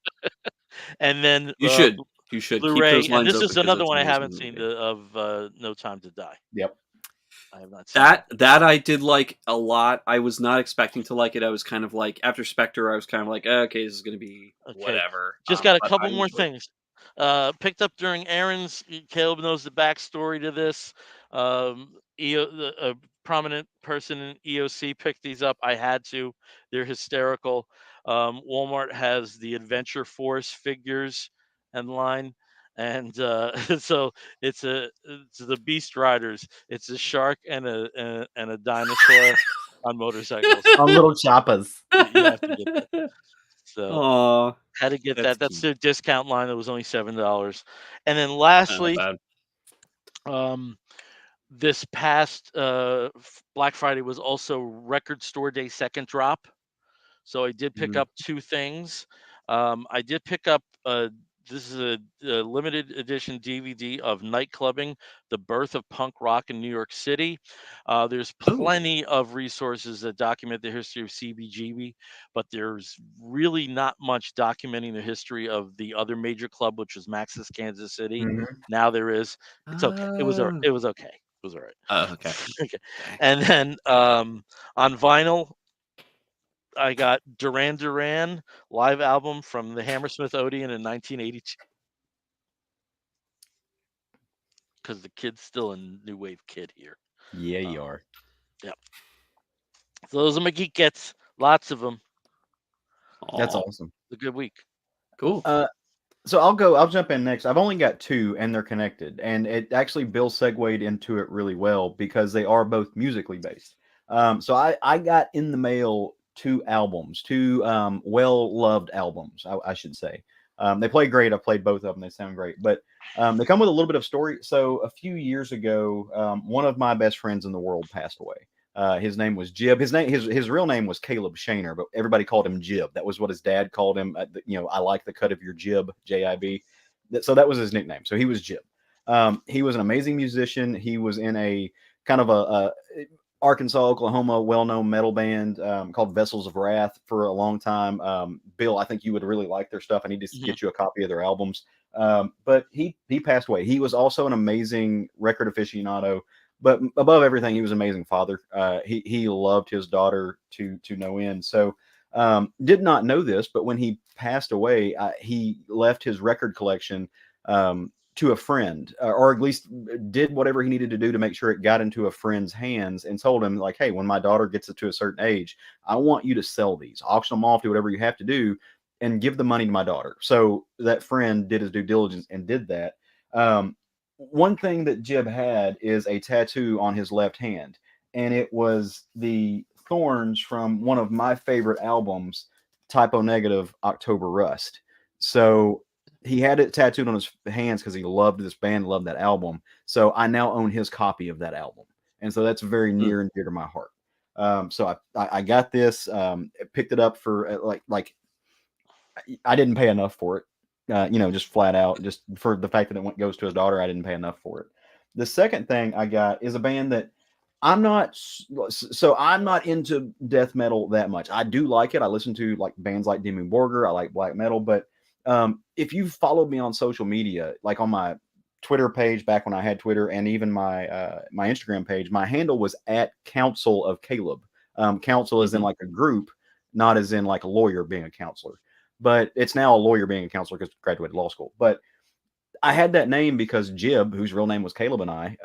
A: And then,
B: You should. You should keep those
A: Blu-ray, and
B: lines
A: this
B: open
A: is
B: because
A: another
B: it's
A: one
B: an
A: I
B: amazing
A: haven't seen,
B: movie.
A: No Time to Die.
C: Yep.
A: I have not seen that.
B: That I did like a lot. I was not expecting to like it. I was kind of like after Spectre, I was kind of like, okay, this is gonna be
A: Okay,
B: whatever.
A: just got a
B: But
A: couple
B: I
A: more
B: enjoyed
A: things. Picked up during Aaron's. Caleb knows the backstory to this. A prominent person in EOC picked these up. I had to. They're hysterical. Walmart has the Adventure Force figures and line, and so it's the Beast Riders. It's a shark and a dinosaur on motorcycles.
B: it.
C: On little choppas.
A: You have to get that. So
B: Aw,
A: had to get
B: that's
A: that. That's
B: cute.
A: their discount line. That was only $7. And then
B: Not
A: lastly,
B: bad.
A: um, this past Black Friday was also Record Store Day second drop. So I did pick
B: Mm.
A: up 2 things. I did pick up this is a limited edition DVD of Night Clubbing: The Birth of Punk Rock in New York City. There's
B: Oh,
A: plenty of resources that document the history of CBGB, but there's really not much documenting the history of the other major club, which was Max's Kansas City.
C: Hmm.
A: Now there is. It's okay.
B: oh,
A: It was okay. It was all right.
B: okay.
A: Okay.
B: Dang.
A: And then on vinyl, I got Duran Duran live album from the Hammersmith Odeon in 1982 because the kid's still a new wave kid here.
C: Yeah, you
A: Um,
C: are.
A: yeah. So those are my Geek Gets. Lots of them.
C: That's
B: Aw,
C: awesome.
A: A good week.
B: cool.
C: So I'll jump in next. I've only got two, and they're connected. And it actually Bill segued into it really well because they are both musically based. So I got in the mail two albums, two well loved albums, I should say. They play great. I've played both of them. They sound great, but they come with a little bit of story. So a few years ago, one of my best friends in the world passed away. His name was Jib. His real name was Caleb Shaner, but everybody called him Jib. That was what his dad called him. I like the cut of your jib, JIB. So that was his nickname. So he was Jib. He was an amazing musician. He was in a kind of a Arkansas, Oklahoma, well-known metal band called Vessels of Wrath for a long time. Bill, I think you would really like their stuff. I need to
A: Mhm.
C: get you a copy of their albums. But he passed away. He was also an amazing record aficionado, but above everything, he was an amazing father. He loved his daughter to no end. So did not know this, but when he passed away, he left his record collection to a friend, or at least did whatever he needed to do to make sure it got into a friend's hands, and told him like, "Hey, when my daughter gets to a certain age, I want you to sell these, auction them off, do whatever you have to do, and give the money to my daughter." So that friend did his due diligence and did that. One thing that Jib had is a tattoo on his left hand, and it was the thorns from one of my favorite albums, Typo Negative, October Rust. So he had it tattooed on his hands because he loved this band, loved that album. So I now own his copy of that album, and so that's very
B: Hmm.
C: near and dear to my heart. So I got this, picked it up for like I didn't pay enough for it. Just flat out, just for the fact that it goes to his daughter, I didn't pay enough for it. The second thing I got is a band that I'm not into death metal that much. I do like it. I listen to like bands like Dimmu Borgir. I like black metal, but if you've followed me on social media, like on my Twitter page back when I had Twitter, and even my Instagram page, my handle was at Council of Caleb. Council is in like a group, not as in like a lawyer being a counselor. But it's now a lawyer being a counselor because graduated law school. But I had that name because Jib, whose real name was Caleb, and I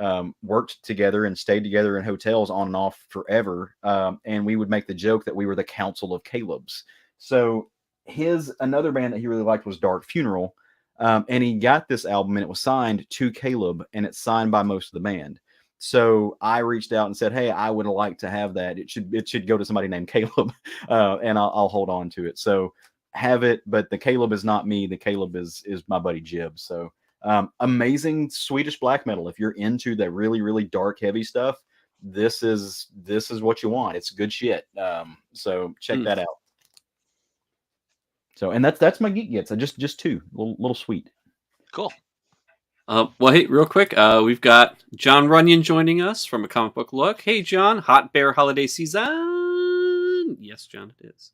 C: worked together and stayed together in hotels on and off forever. And we would make the joke that we were the Council of Caleb's. So his another band that he really liked was Dark Funeral, and he got this album and it was signed to Caleb, and it's signed by most of the band. So I reached out and said, "Hey, I would like to have that. It should go to somebody named Caleb, and I'll hold on to it." So have it, but the Caleb is not me. The Caleb is my buddy Jib. So amazing Swedish black metal. If you're into that really, really dark, heavy stuff, this is what you want. It's good shit. So check that out. So, and that's my Geek Gets. Just two, little sweet.
A: Cool.
B: Well, hey, real quick, we've got John Runyon joining us from A Comic Book Look. Hey, John, hot bear holiday season. Yes, John, it is.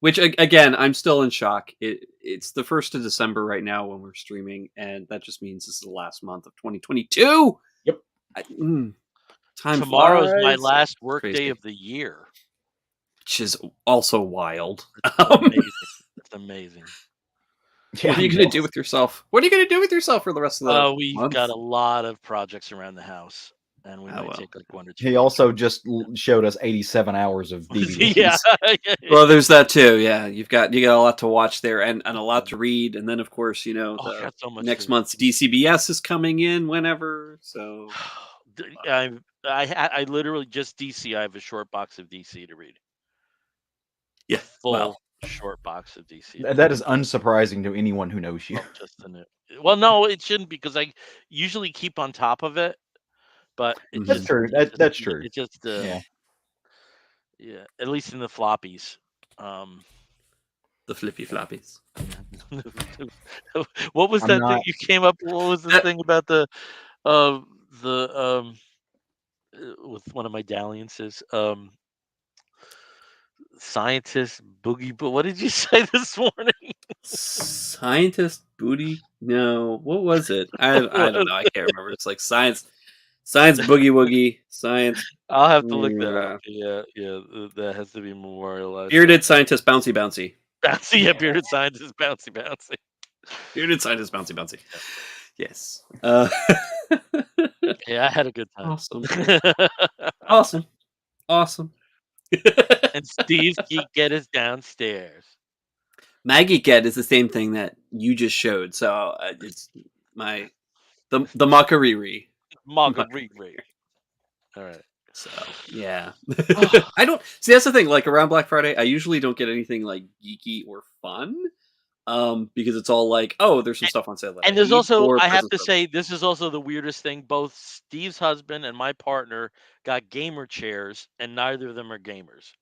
B: Which again, I'm still in shock. It's the 1st of December right now when we're streaming, and that just means this is the last month of 2022.
C: Yep.
B: Time
A: Tomorrow's
B: flies.
A: my last work
B: Crazy.
A: day of the year,
B: which is also wild.
A: Amazing. It's amazing.
C: Yeah,
B: what are you going to do with yourself? What are you going to do with yourself for the rest of the
A: we've
B: month?
A: got a lot of projects around the house, and we might take like 1 or 2.
C: He also just showed us 87 hours of DVDs.
A: Yeah.
B: Well, there's that too. Yeah, you got a lot to watch there, and a lot to read, and then of course
A: so much
B: next month's DCBS is coming in whenever. So
A: I literally just DC. I have a short box of DC to read.
B: Yeah,
A: full short box of DC.
C: That is unsurprising to anyone who knows you.
A: Well, no, it shouldn't, because I usually keep on top of it. But
C: that's true. That's true.
A: It just yeah. At least in the floppies.
B: The flippy floppies.
A: What was that thing you came up? What was the thing about the with one of my dalliances? Scientist boogie. But what did you say this morning?
B: Scientist booty? No, what was it? I don't know. I can't remember. It's like science boogie woogie science.
A: I'll have to look that up. Yeah, that has to be memorialized.
B: Bearded scientist bouncy bouncy.
A: Bouncy, yeah, bearded scientist bouncy bouncy.
B: Bearded scientist bouncy bouncy. Yes.
A: Yeah, I had a good time.
B: Awesome.
A: And Steve Geek Get is downstairs.
B: My Geek Get is the same thing that you just showed, so it's the Makariri.
A: Makariri. All right.
B: So yeah, I don't see. That's the thing. Like around Black Friday, I usually don't get anything like geeky or fun, because it's all like, oh, there's some stuff on sale.
A: And there's also, I have to say, this is also the weirdest thing. Both Steve's husband and my partner got gamer chairs, and neither of them are gamers.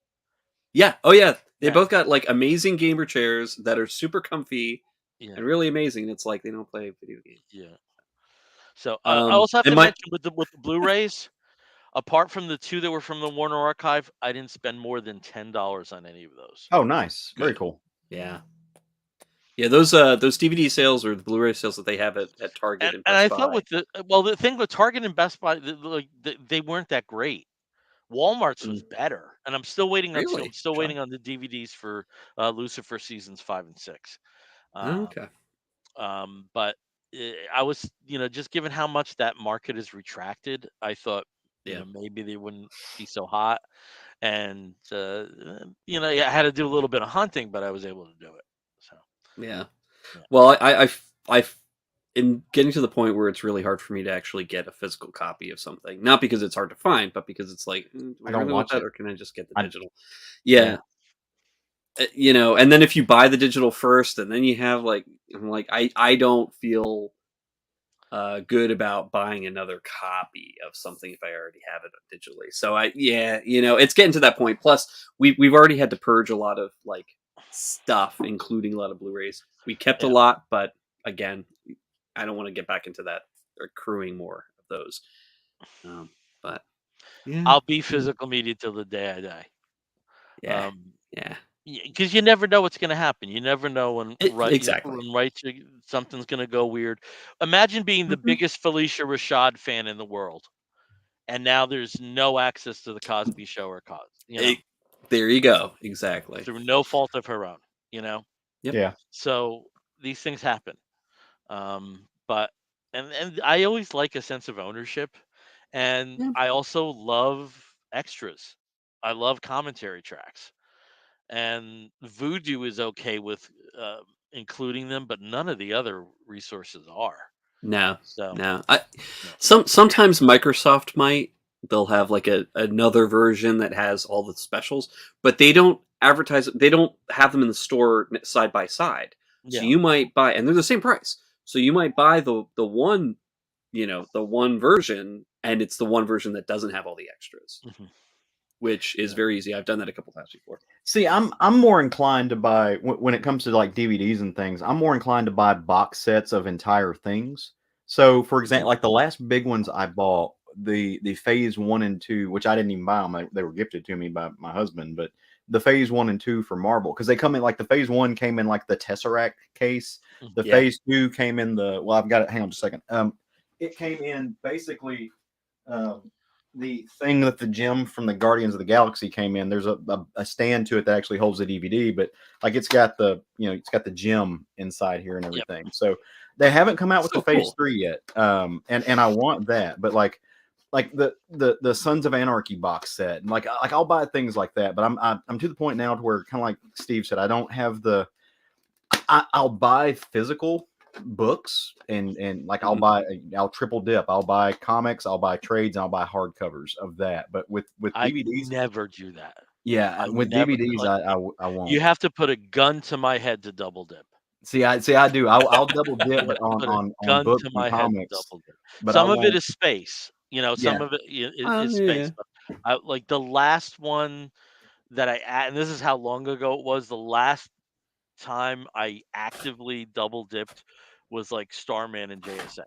B: Yeah. Oh yeah. They both got like amazing gamer chairs that are super comfy and really amazing. It's like they don't play video games.
A: Yeah. So I also have to mention with the Blu-rays, apart from the 2 that were from the Warner Archive, I didn't spend more than $10 on any of those.
C: Oh, nice. Very cool.
B: Yeah. Yeah, those DVD sales or the Blu-ray sales that they have at Target and Best Buy.
A: I thought with the thing with Target and Best Buy, they weren't that great. Walmart's was better, and I'm still waiting.
B: Really?
A: I'm still waiting on the DVDs for Lucifer seasons 5 and 6.
B: Okay.
A: But I was, just given how much that market is retracted, I thought, maybe they wouldn't be so hot, and I had to do a little bit of hunting, but I was able to do it. So
B: yeah. Well, I in getting to the point where it's really hard for me to actually get a physical copy of something, not because it's hard to find, but because it's like,
C: I don't watch it,
B: or can I just get the digital? Yeah. And then if you buy the digital first, and then you have I don't feel good about buying another copy of something if I already have it digitally. So it's getting to that point. Plus, we've already had to purge a lot of stuff, including a lot of Blu-rays. We kept a lot, but again, I don't want to get back into that accruing more of those. But yeah,
A: I'll be physical media till the day I die.
B: yeah,
A: Um,
B: yeah.
A: because you never know what's going to happen. You never know
B: Exactly.
A: something's going to go weird. Imagine being the
B: Mhm.
A: biggest Felicia Rashad fan in the world, and now there's no access to the Cosby Show or
B: It- there you go. Exactly.
A: through no fault of her own. You know,
B: Yep.
C: Yeah.
A: so these things happen. But and I always like a sense of ownership, and
B: Yeah.
A: I also love extras. I love commentary tracks, and Voodoo is okay with including them, but none of the other resources are.
B: No,
A: So
B: no.
A: no.
B: Sometimes Microsoft might, they'll have like another version that has all the specials, but they don't advertise it. They don't have them in the store side by side. So
A: Yeah.
B: you might buy, and they're the same price. So you might buy the one, the one version, and it's the one version that doesn't have all the extras,
A: Mhm.
B: which is
A: Yeah.
B: very easy. I've done that a couple times before.
C: See, I'm more inclined to buy when it comes to like DVDs and things. I'm more inclined to buy box sets of entire things. So, for example, like the last big ones I bought, the Phase 1 and 2, which I didn't even buy them. They were gifted to me by my husband, but the Phase 1 and 2 for Marvel, because they come in like the Phase 1 came in like the Tesseract case. The
B: Yeah.
C: Phase 2 came in well, I've got it. Hang on just a second. It came in basically um the thing that the gem from the Guardians of the Galaxy came in. There's a stand to it that actually holds the DVD, but like it's got it's got the gem inside here and
A: Yep.
C: everything. So they haven't come out with
B: So
C: the Phase
B: cool.
C: 3 yet. And I want that, but like the Sons of Anarchy box set, and like I'll buy things like that, but I'm to the point now to where, kind of like Steve said, I don't have I'll buy physical books, and like
B: Mhm.
C: I'll triple dip. I'll buy comics, I'll buy trades, and I'll buy hardcovers of that. But with
A: I
C: DVDs,
A: never do that.
C: yeah,
A: I
C: with
A: never
C: DVDs,
A: like.
C: I
A: You
C: won't.
A: have to put a gun to my head to double dip.
C: I do. I'll double dip,
A: You
C: but
A: have to put a
C: on
A: gun
C: books
A: to
C: and
A: my head to
C: comics.
A: double dip.
C: But I
A: Some of it
C: won't.
A: is space,
C: Yeah,
A: some of it is
B: Yeah.
A: space. But I like the last one that and this is how long ago it was. The last time I actively double dipped was like Starman and JSA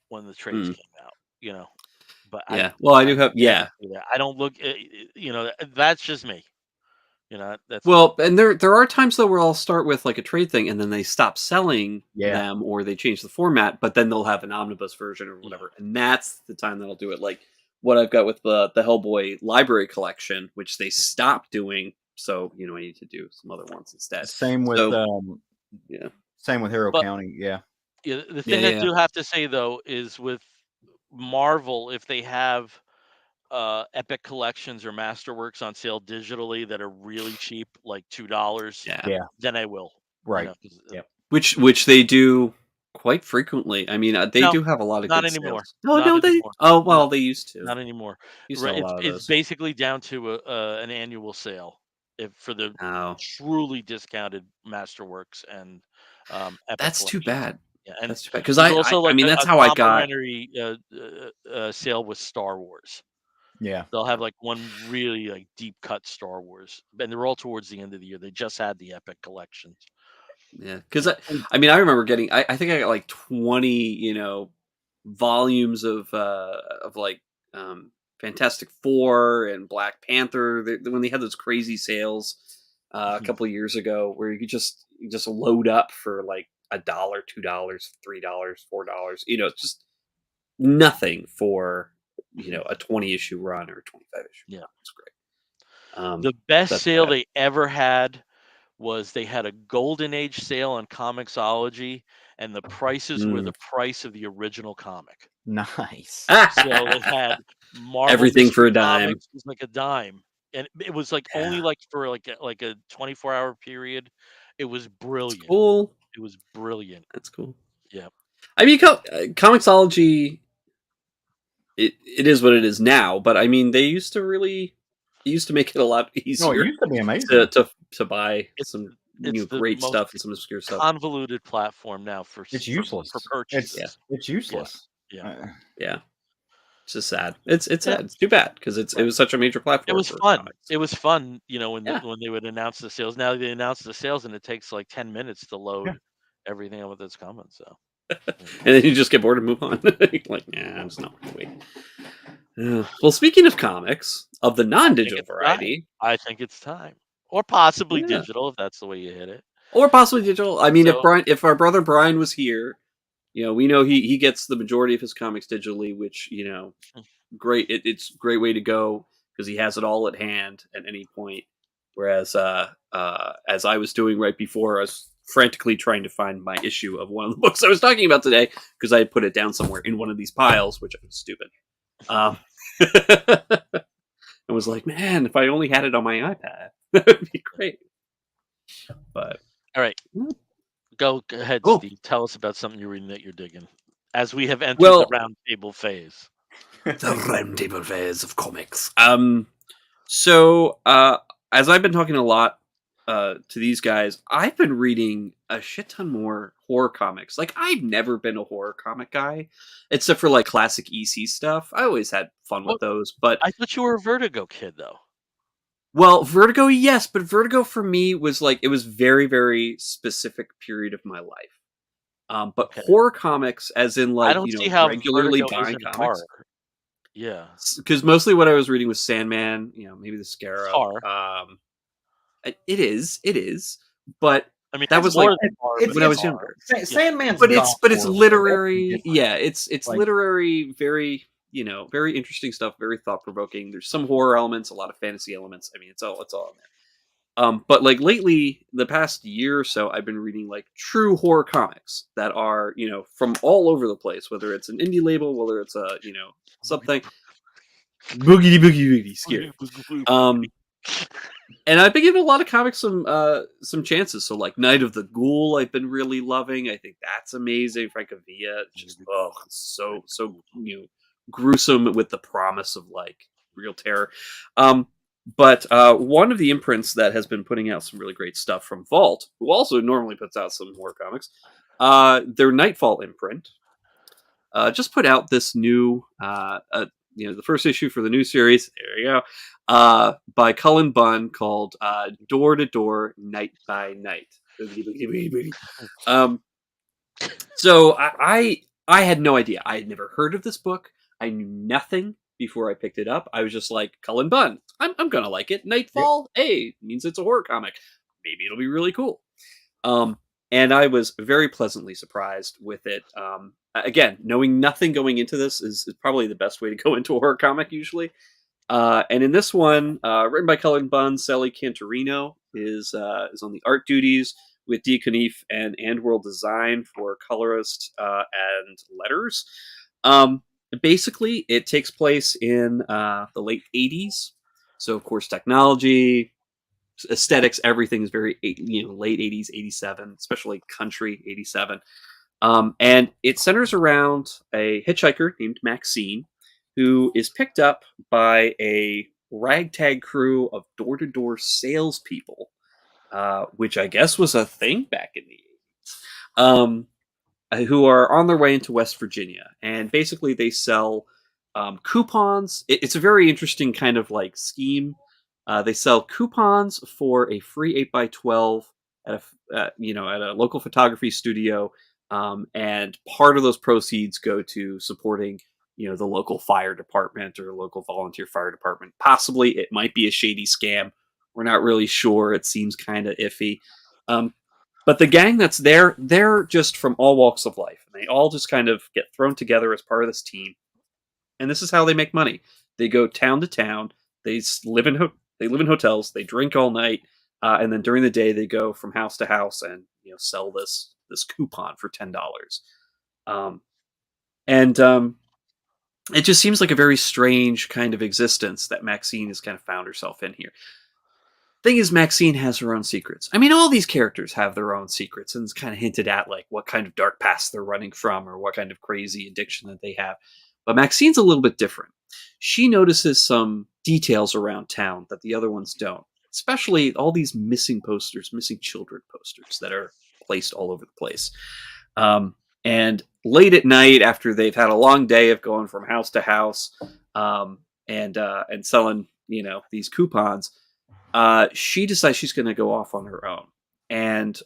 A: when the trades
B: Mm.
A: came out, you know. But
B: Yeah. Well, I do have.
A: never
B: Yeah.
A: do that. I don't look, that's just me. That's me.
B: Well, and there are times though where I'll start with like a trade thing, and then they stop selling
C: yeah,
B: them, or they change the format, but then they'll have an omnibus version or
A: Yeah.
B: whatever, and that's the time that I'll do it. Like what I've got with the Hellboy library collection, which they stopped doing, so I need to do some other ones instead.
C: same with
B: So yeah,
C: Harrow
A: But
C: County. Yeah,
A: the
B: yeah,
A: thing I
B: yeah,
A: do have to say though is with Marvel, if they have Epic Collections or Masterworks on sale digitally that are really cheap, like $2,
B: yeah.
C: yeah,
A: then I will.
C: right.
A: 'Cause,
C: Yep.
B: Which they do quite frequently. I mean, they
A: no,
B: do have a lot of
A: not
B: good
A: anymore.
B: sales. No,
A: Not
B: no, they.
A: anymore.
B: Oh
A: No,
B: well, they used to.
A: not anymore.
B: Used to
A: Right,
B: have a
A: it's
B: lot of
A: it's
B: those.
A: basically down to an annual sale for the
B: Oh,
A: truly discounted Masterworks and Epic
B: that's too
A: Collections.
B: bad.
A: Yeah, and
B: That's too bad because
A: there's
B: I
A: also
B: I
A: like
B: mean that's
A: a
B: how I got.
A: complimentary sale with Star Wars.
C: Yeah.
A: They'll have like one really like deep cut Star Wars, and they're all towards the end of the year. They just had the Epic Collections.
B: Yeah, because
A: Yeah.
B: I mean I remember getting. I think I got like 20 volumes of like Fantastic Four and Black Panther when they had those crazy sales a
A: Mhm.
B: couple of years ago where you just load up for like $1, $2, $3, $4. It's just nothing for
A: Mhm.
B: a 20 issue run or a 25 issue
A: Yeah.
B: run. It's great.
A: The best
B: That's
A: sale
B: bad.
A: they ever had was they had a golden age sale on Comixology, and the prices were
B: Mm.
A: the price of the original comic.
C: Nice.
A: So they had Marvel
B: Everything for
A: Mystery
B: a dime.
A: Comics was like a dime, and it was like
B: Yeah,
A: only like for like a 24-hour period. It was
B: it's
A: brilliant.
B: cool.
A: It was brilliant.
B: That's cool.
A: Yeah.
B: I mean, Comixology, it is what it is now, but I mean, they used to make it a lot
C: No, it
B: easier
C: used to be
B: to
C: amazing.
B: to to buy
A: It's
B: some
A: the
B: great
A: most
B: stuff and some obscure stuff.
A: convoluted platform now for
C: It's
A: for
C: useless.
B: Yeah,
A: purchases.
C: It's
A: Yeah.
C: useless.
A: Yeah.
B: yeah. It's just sad. It's
A: Yeah.
B: sad. It's too bad because it
A: Right.
B: was such a major
A: It
B: platform
A: was
B: for
A: fun.
B: comics.
A: It was fun,
B: Yeah,
A: when they would announce the sales. Now they announce the sales and it takes like 10 minutes to
C: Yeah.
A: load everything of that's coming. So
B: And then you just get bored and move on. Like, nah, it's not worth the wait. Well, speaking of comics, of the
A: I think
B: non-digital
A: it's time.
B: variety,
A: I think it's time, or possibly
B: yeah,
A: digital if that's the way you hit it.
B: or possibly digital. I mean,
A: So
B: if our brother Brian was here, we know he gets the majority of his comics digitally, which great. It's a great way to go because he has it all at hand at any point. Whereas, as I was doing right before, I was frantically trying to find my issue of one of the books I was talking about today because I had put it down somewhere in one of these piles, which I was stupid. I was like, man, if I only had it on my iPad, that would be great. But
A: all right, go ahead,
B: cool.
A: Steve. Tell us about something you're reading that you're digging, as we have entered the
B: Well,
A: round table phase.
B: the roundtable phase of comics. So as I've been talking a lot to these guys, I've been reading a shit ton more horror comics. Like, I've never been a horror comic guy, except for like classic EC stuff. I always had fun
A: Well,
B: with those, but
A: I thought you were a Vertigo kid, though.
B: well, Vertigo, yes, but Vertigo for me was like it was very, very specific period of my life. But
A: Okay,
B: horror comics, as in
A: I
B: like
A: don't see how
B: regularly
A: Vertigo
B: buying
A: isn't
B: comics,
A: horror. Yeah,
B: because mostly what I was reading was Sandman, maybe the
A: it's
B: Scarab.
A: horror.
B: It is, but
A: I mean,
B: that
A: it's
B: was
A: more
B: like
A: than horror,
C: It's
A: but
B: when I
A: it's
B: was
C: it's
A: horror.
B: younger.
A: Yeah,
C: Sandman's
B: But
C: goth
B: it's
C: horror, though. That's
B: literary.
C: different.
B: Yeah, it's
C: Like,
B: literary, very very interesting stuff, very thought provoking. There's some horror elements, a lot of fantasy elements. I mean, it's all in there. But like lately, the past year or so, I've been reading like true horror comics that are from all over the place. Whether it's an indie label, whether it's a something boogity boogie boogie scary. Um, and I've been giving a lot of comics some chances. So like Night of the Ghoul, I've been really loving. I think that's amazing. Francavilla, just so gruesome with the promise of like real terror. But one of the imprints that has been putting out some really great stuff from Vault, who also normally puts out some horror comics, their Nightfall imprint just put out this new the first issue for the new series. There you go. By Cullen Bunn called Door to Door, Night by Night. Um, so I had no idea. I had never heard of this book. I knew nothing before I picked it up. I was just like, Cullen Bunn, I'm gonna like it. Nightfall, hey, means it's a horror comic. Maybe it'll be really cool. Um, and I was very pleasantly surprised with it. Again, knowing nothing going into this is probably the best way to go into a horror comic usually. And in this one, written by Cullen Bunn, Sally Cantorino is on the art duties with Dee Conniff and World Design for colorist and letters. Basically, it takes place in the late 80s. So, of course, technology, aesthetics, everything is very late 80s, 87, especially country 87. And it centers around a hitchhiker named Maxine, who is picked up by a ragtag crew of door-to-door salespeople, which I guess was a thing back in the 80s, who are on their way into West Virginia. And basically they sell coupons. It's a very interesting kind of like scheme. They sell coupons for a free 8x12 at a local photography studio, and part of those proceeds go to supporting the local fire department or local volunteer fire department. Possibly it might be a shady scam. We're not really sure. It seems kind of iffy. But the gang that's there, they're just from all walks of life, and they all just kind of get thrown together as part of this team. And this is how they make money. They go town to town. They live in hotels. They drink all night, and then during the day they go from house to house and sell this coupon for $10. And it just seems like a very strange kind of existence that Maxine has kind of found herself in here. Thing is, Maxine has her own secrets. I mean, all these characters have their own secrets, and it's kind of hinted at like what kind of dark past they're running from or what kind of crazy addiction that they have. But Maxine's a little bit different. She notices some details around town that the other ones don't, especially all these missing posters, missing children posters that are placed all over the place. And late at night, after they've had a long day of going from house to house and selling these coupons, she decides she's going to go off on her own. And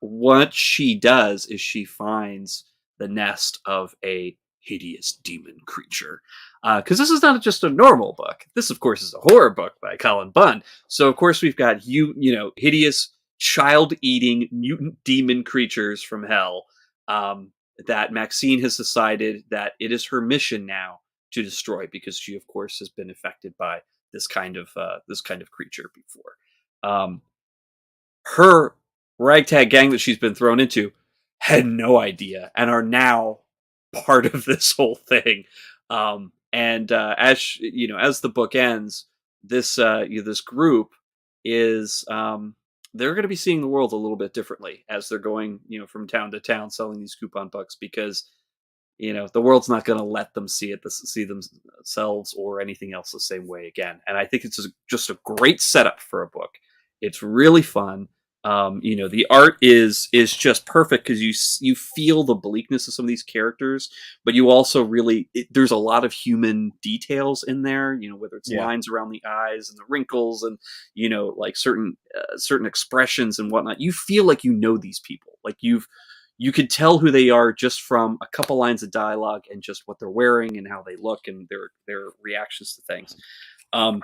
B: what she does is she finds the nest of a hideous demon creature. Because this is not just a normal book. This, of course, is a horror book by Colin Bunn. So, of course, we've got hideous child-eating mutant demon creatures from hell that Maxine has decided that it is her mission now to destroy, because she, of course, has been affected by this kind of creature before. Her ragtag gang that she's been thrown into had no idea and are now part of this whole thing. And as as the book ends, this this group is they're going to be seeing the world a little bit differently as they're going from town to town selling these coupon books, because the world's not going to let them see themselves or anything else the same way again. And I think it's just a great setup for a book. It's really fun. The art is just perfect, because you feel the bleakness of some of these characters, but you also there's a lot of human details in there, whether it's lines around the eyes and the wrinkles and like certain expressions and whatnot. You feel like these people, like you could tell who they are just from a couple lines of dialogue and just what they're wearing and how they look and their reactions to things. And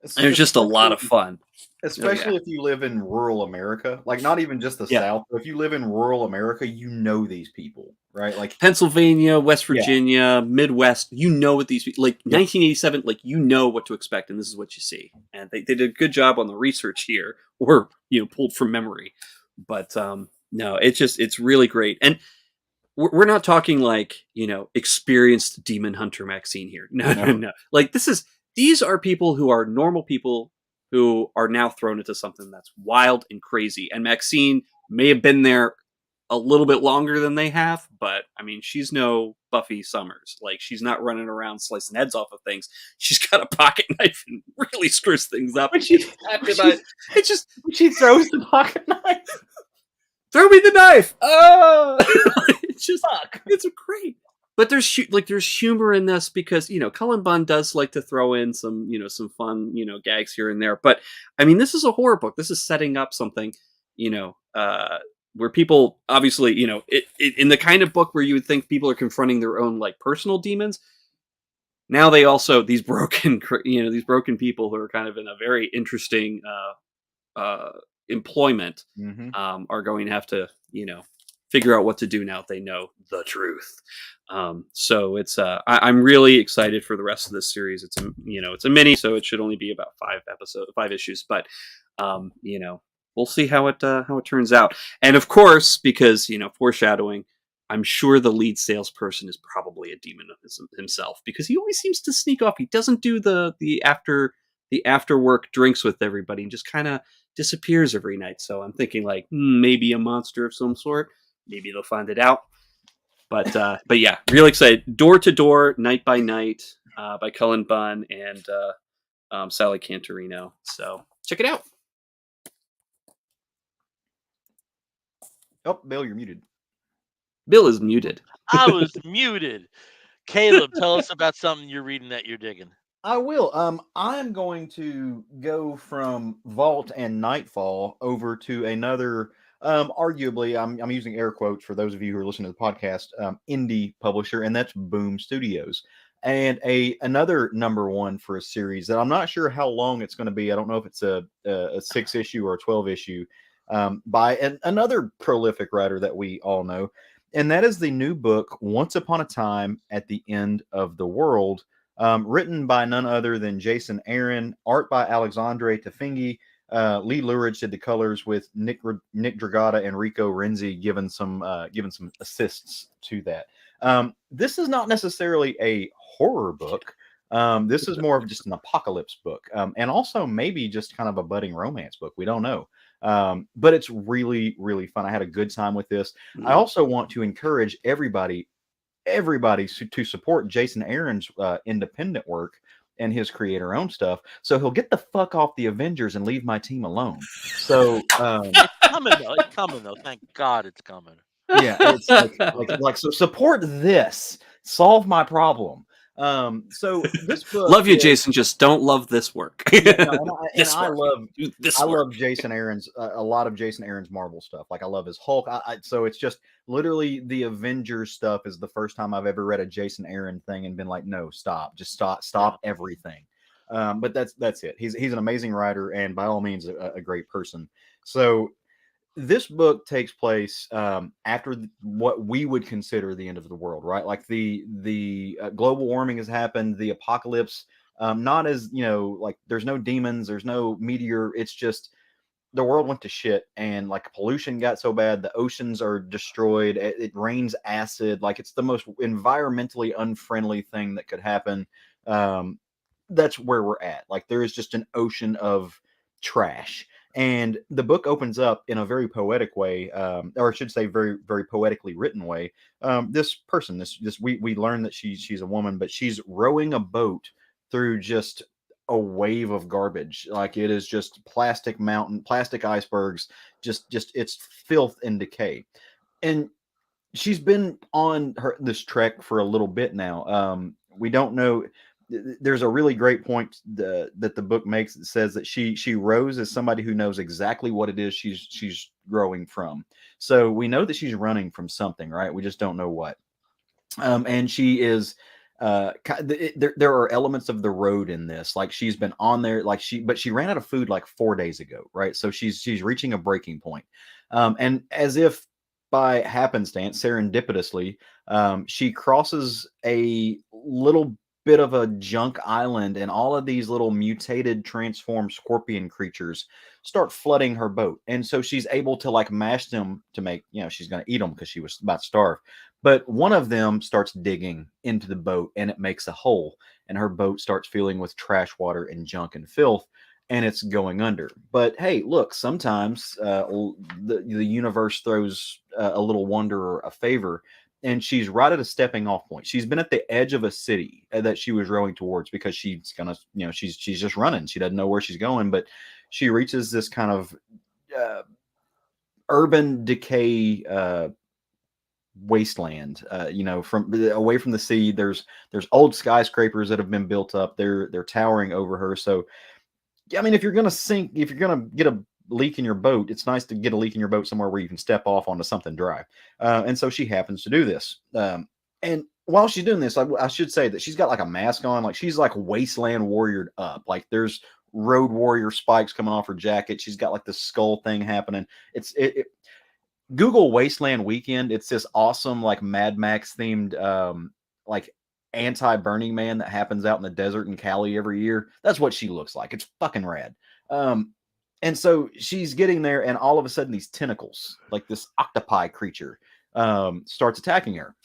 B: it's just a lot of fun.
C: Especially if you live in rural America, like not even just the South, but if you live in rural America, these people, right? Like
B: Pennsylvania, West Virginia, Midwest, what these people, like 1987, like what to expect, and this is what you see. And they did a good job on the research here, or pulled from memory. But no, it's really great. And we're not talking like experienced demon hunter Maxine here. No. Like these are people who are normal people who are now thrown into something that's wild and crazy. And Maxine may have been there a little bit longer than they have, but I mean, she's no Buffy Summers. Like, she's not running around slicing heads off of things. She's got a pocket knife and really screws things up.
C: When she throws the pocket knife.
B: Throw me the knife! Oh! It's just, it's great. But there's humor in this, because Cullen Bunn does like to throw in some some fun gags here and there. But I mean, this is a horror book. This is setting up something where people obviously in the kind of book where you would think people are confronting their own like personal demons. Now they also these broken people who are kind of in a very interesting employment are going to have to figure out what to do now that they know the truth. So it's I'm really excited for the rest of this series. It's a mini, so it should only be about 5 issues, but we'll see how it turns out. And of course, because foreshadowing, I'm sure the lead salesperson is probably a demon himself, because he always seems to sneak off. He doesn't do the after work drinks with everybody, and just kind of disappears every night. So I'm thinking like maybe a monster of some sort. Maybe they'll find it out. But yeah, really excited. Door to Door, Night by Night, by Cullen Bunn and Sally Cantorino. So check it out.
C: Oh, Bill, you're muted.
B: Bill is muted.
A: I was muted. Caleb, tell us about something you're reading that you're digging.
C: I will. I'm going to go from Vault and Nightfall over to another, arguably, I'm using air quotes for those of you who are listening to the podcast, indie publisher, and that's Boom Studios. And another #1 for a series that I'm not sure how long it's going to be. I don't know if it's a 6-issue or a 12-issue, by another prolific writer that we all know. And that is the new book, Once Upon a Time at the End of the World, written by none other than Jason Aaron, art by Alexandre Tefengi. Lee Luridge did the colors, with Nick Dragata and Rico Renzi given some assists to that. This is not necessarily a horror book. This is more of just an apocalypse book, and also maybe just kind of a budding romance book. We don't know. But it's really, really fun. I had a good time with this. I also want to encourage everybody to support Jason Aaron's independent work and his creator-owned stuff, so he'll get the fuck off the Avengers and leave my team alone. So
A: it's coming though. Thank God it's coming.
C: Yeah, it's like so support this. Solve my problem. So this book
B: Love you,
C: is
B: Jason. Just don't love this work.
C: yeah, no, and
B: This
C: I
B: work.
C: love
B: Do this
C: I
B: work.
C: love Jason Aaron's a lot of Jason Aaron's Marvel stuff. Like I love his Hulk. So it's just literally the Avengers stuff is the first time I've ever read a Jason Aaron thing and been like, no, stop, just
A: Yeah.
C: stop everything. But that's it. He's an amazing writer and by all means a great person. So this book takes place after what we would consider the end of the world, right? Like the global warming has happened, the apocalypse. Not as like there's no demons, there's no meteor. It's just the world went to shit, and like pollution got so bad, the oceans are destroyed. It rains acid. Like it's the most environmentally unfriendly thing that could happen. Um, that's where we're at. Like there is just an ocean of trash. And the book opens up in a very poetic way, or I should say, very, very poetically written way. This person, this we learn that she's a woman, but she's rowing a boat through just a wave of garbage. Like it is just plastic icebergs, just it's filth and decay. And she's been on this trek for a little bit now. We don't know. There's a really great point that the book makes. It says that she rows as somebody who knows exactly what it is she's growing from. So we know that she's running from something, right? We just don't know what. And she is there are elements of the road in this, like she's been on there, like she ran out of food like 4 days ago, right? So she's reaching a breaking point. And as if by happenstance, serendipitously, she crosses a little bit of a junk island, and all of these little mutated transformed scorpion creatures start flooding her boat. And so she's able to like mash them to make, she's going to eat them because she was about to starve. But one of them starts digging into the boat and it makes a hole, and her boat starts filling with trash water and junk and filth, and it's going under. But hey, look, sometimes the universe throws a little wonder or a favor, and she's right at a stepping off point. She's been at the edge of a city that she was rowing towards because she's gonna, she's just running. She doesn't know where she's going, but she reaches this kind of urban decay wasteland, from away from the sea. There's old skyscrapers that have been built up. They're towering over her. So I mean, if you're gonna get a leak in your boat, it's nice to get a leak in your boat somewhere where you can step off onto something dry. And so she happens to do this. And while she's doing this, I should say that she's got like a mask on, like she's like wasteland warriored up. Like there's road warrior spikes coming off her jacket. She's got like this skull thing happening. Google Wasteland Weekend. It's this awesome like Mad Max themed like anti-Burning Man that happens out in the desert in Cali every year. That's what she looks like. It's fucking rad. And so she's getting there, and all of a sudden these tentacles, like this octopi creature, starts attacking her.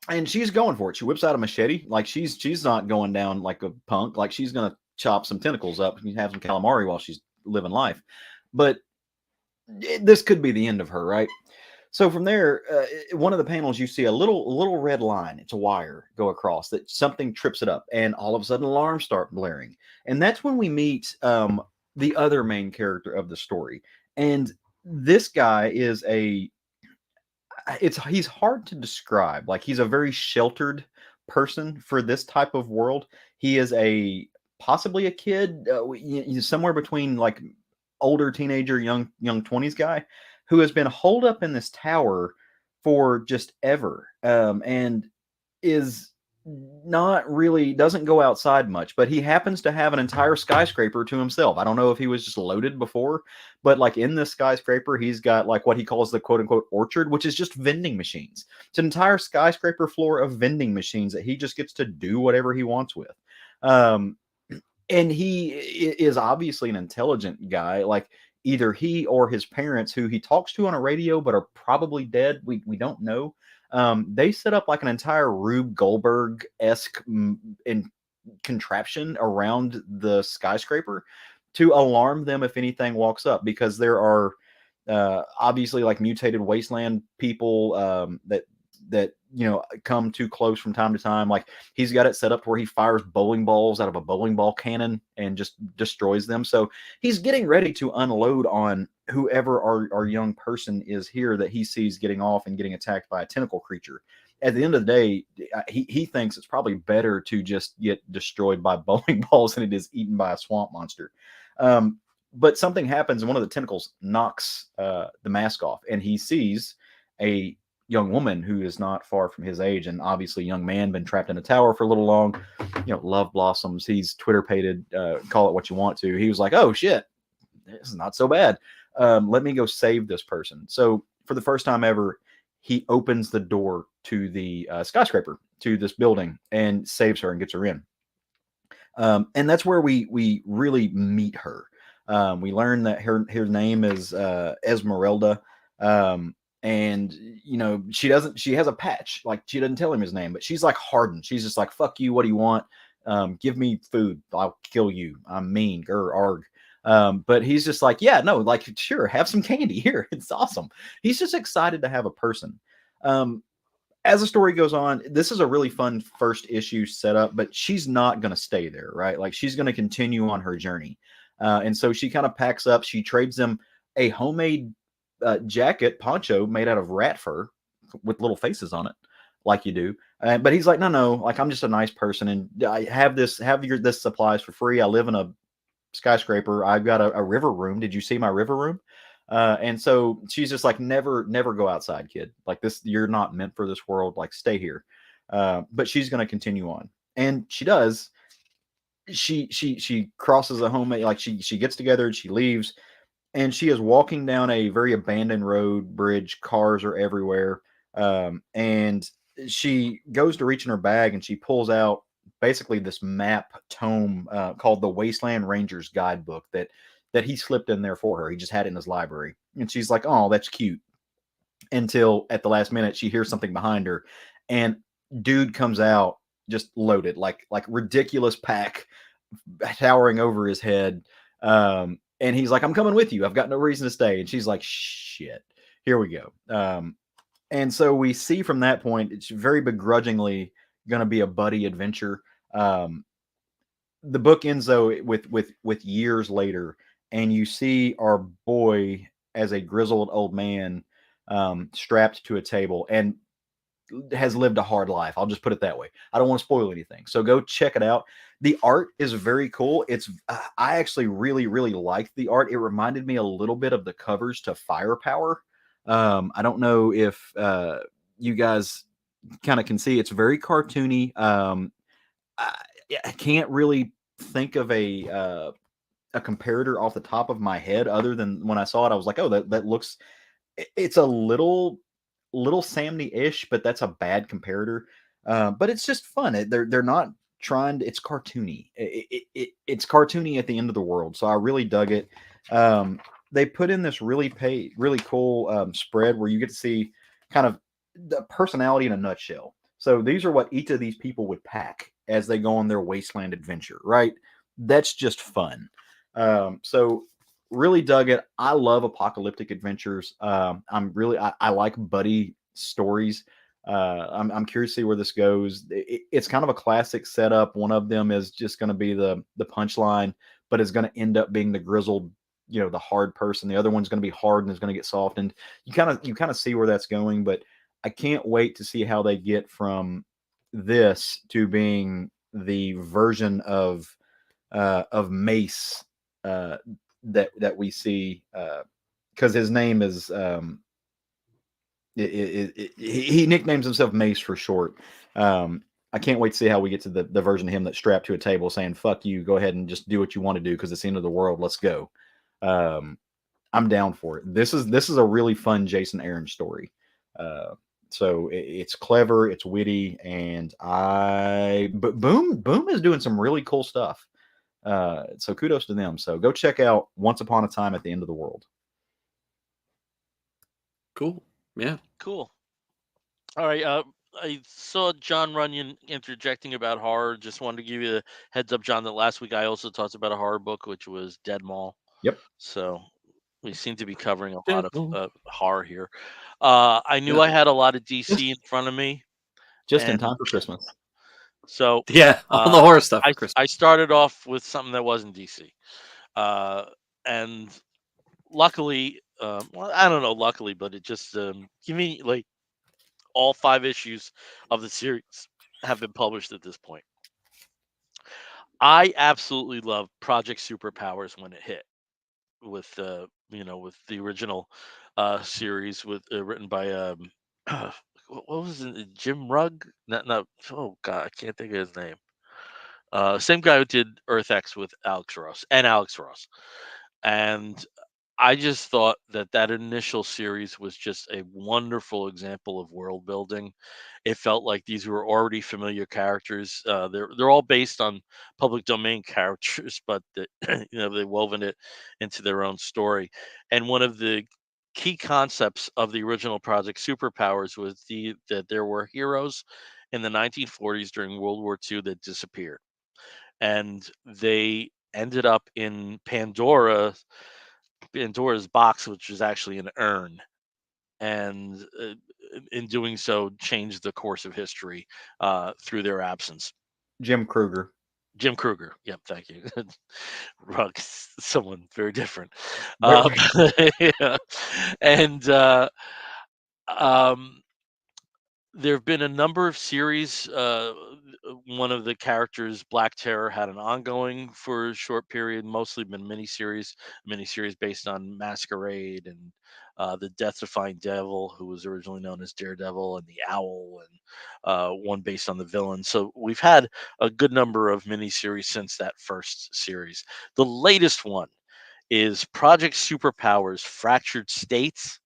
C: And she's going for it. She whips out a machete. Like she's not going down like a punk. Like she's gonna chop some tentacles up and have some calamari while she's living life. But this could be the end of her, right? So from there, one of the panels, you see a little red line. It's a wire go across that something trips it up, and all of a sudden alarms start blaring. And that's when we meet the other main character of the story. And this guy is he's hard to describe. Like he's a very sheltered person for this type of world. He is possibly a kid, somewhere between like older teenager, young 20s guy who has been holed up in this tower for just ever, and is not really doesn't go outside much, but he happens to have an entire skyscraper to himself. I don't know if he was just loaded before, but like in this skyscraper, he's got like what he calls the quote unquote orchard, which is just vending machines. It's an entire skyscraper floor of vending machines that he just gets to do whatever he wants with. And he is obviously an intelligent guy. Like either he or his parents, who he talks to on a radio but are probably dead, we don't know. They set up like an entire Rube Goldberg-esque in contraption around the skyscraper to alarm them if anything walks up, because there are obviously like mutated wasteland people that come too close from time to time. Like he's got it set up where he fires bowling balls out of a bowling ball cannon and just destroys them. So he's getting ready to unload on whoever our young person is here that he sees getting off and getting attacked by a tentacle creature. at the end of the day, he thinks it's probably better to just get destroyed by bowling balls than it is eaten by a swamp monster. But something happens, and one of the tentacles knocks the mask off, and he sees a young woman who is not far from his age, and obviously young man, been trapped in a tower for a little long. Love blossoms. He's Twitter pated, call it what you want to. He was like, oh shit, this is not so bad. Let me go save this person. So for the first time ever, he opens the door to the skyscraper, to this building, and saves her and gets her in. And that's where we really meet her. We learn that her name is Esmeralda. And she has a patch, like she doesn't tell him his name, but she's like hardened. She's just like, fuck you, what do you want? Give me food, I'll kill you, I'm mean, arg. But he's just like, yeah, no, like, sure, have some candy here, it's awesome. He's just excited to have a person. As the story goes on, this is a really fun first issue setup, but she's not going to stay there, right? Like, she's going to continue on her journey. And so she kind of packs up. She trades them a homemade jacket, poncho made out of rat fur with little faces on it, like you do. But he's like, no, like, I'm just a nice person, and I have this supplies for free. I live in a skyscraper. I've got a river room. Did you see my river room? And so she's just like, never go outside, kid. Like, this, you're not meant for this world. Like, stay here. But she's going to continue on, and she does. She crosses a home, like she gets together and she leaves, and she is walking down a very abandoned road bridge. Cars are everywhere, and she goes to reach in her bag, and she pulls out basically this map tome called the Wasteland Rangers Guidebook that he slipped in there for her. He just had it in his library. And she's like, oh, that's cute. Until at the last minute, she hears something behind her, and dude comes out just loaded, like ridiculous pack towering over his head. And he's like, I'm coming with you. I've got no reason to stay. And she's like, shit, here we go. And so we see from that point, it's very begrudgingly going to be a buddy adventure. The book ends though with years later, and you see our boy as a grizzled old man, strapped to a table, and has lived a hard life. I'll just put it that way. I don't want to spoil anything, so go check it out. The art is very cool. It's I actually really liked the art. It reminded me a little bit of the covers to Firepower. I don't know if you guys kind of can see. It's very cartoony. I, I can't really think of a comparator off the top of my head, other than when I saw it, I was like, oh, that looks. It's a little Samney-ish, but that's a bad comparator. But it's just fun. They're not trying to, it's cartoony. It's cartoony at the end of the world. So I really dug it. They put in this really cool spread where you get to see kind of the personality in a nutshell. So these are what each of these people would pack as they go on their wasteland adventure, right? That's just fun. So really dug it. I love apocalyptic adventures. I like buddy stories. I'm curious to see where this goes. It's kind of a classic setup. One of them is just going to be the punchline, but it's going to end up being the grizzled, the hard person. The other one's going to be hard and is going to get soft, and you kind of see where that's going. But I can't wait to see how they get from this to being the version of Mace that we see, because his name is he nicknames himself Mace for short. I can't wait to see how we get to the version of him that's strapped to a table saying, fuck you, go ahead and just do what you want to do because it's the end of the world, let's go. I'm down for it. This is a really fun Jason Aaron story. So it's clever, it's witty, and but Boom is doing some really cool stuff. So kudos to them. So go check out Once Upon a Time at the End of the World.
B: Cool. Yeah.
A: Cool. All right. I saw John Runyon interjecting about horror. Just wanted to give you a heads up, John, that last week I also talked about a horror book, which was Dead Mall.
C: Yep.
A: So we seem to be covering a
B: Dead
A: lot
B: Mall.
A: of horror here. I knew I had a lot of DC in front of me.
C: Just in time for Christmas.
A: So
B: yeah, all the horror stuff.
A: I started off with something that wasn't DC, and luckily, well, I don't know, luckily, but it just give me like all 5 issues of the series have been published at this point. I absolutely love Project Superpowers when it hit with with the original series with written by what was it, Jim Rugg? Not oh god, I can't think of his name. Same guy who did Earth X with Alex Ross, and I just thought that that initial series was just a wonderful example of world building. It felt like these were already familiar characters. They're all based on public domain characters, but they woven it into their own story. And one of the key concepts of the original Project Superpowers was that there were heroes in the 1940s during World War II that disappeared, and they ended up in Pandora's box, which is actually an urn, and in doing so, changed the course of history through their absence.
C: Jim Kruger.
A: Jim Kruger. Yep, thank you. Rugg, someone very different.
C: But
A: Um, yeah. And um, there have been a number of series. One of the characters, Black Terror, had an ongoing for a short period, mostly been miniseries based on Masquerade and the Death-Defying Devil, who was originally known as Daredevil, and the Owl, and one based on the villain. So we've had a good number of miniseries since that first series. The latest one is Project Superpowers: Fractured States.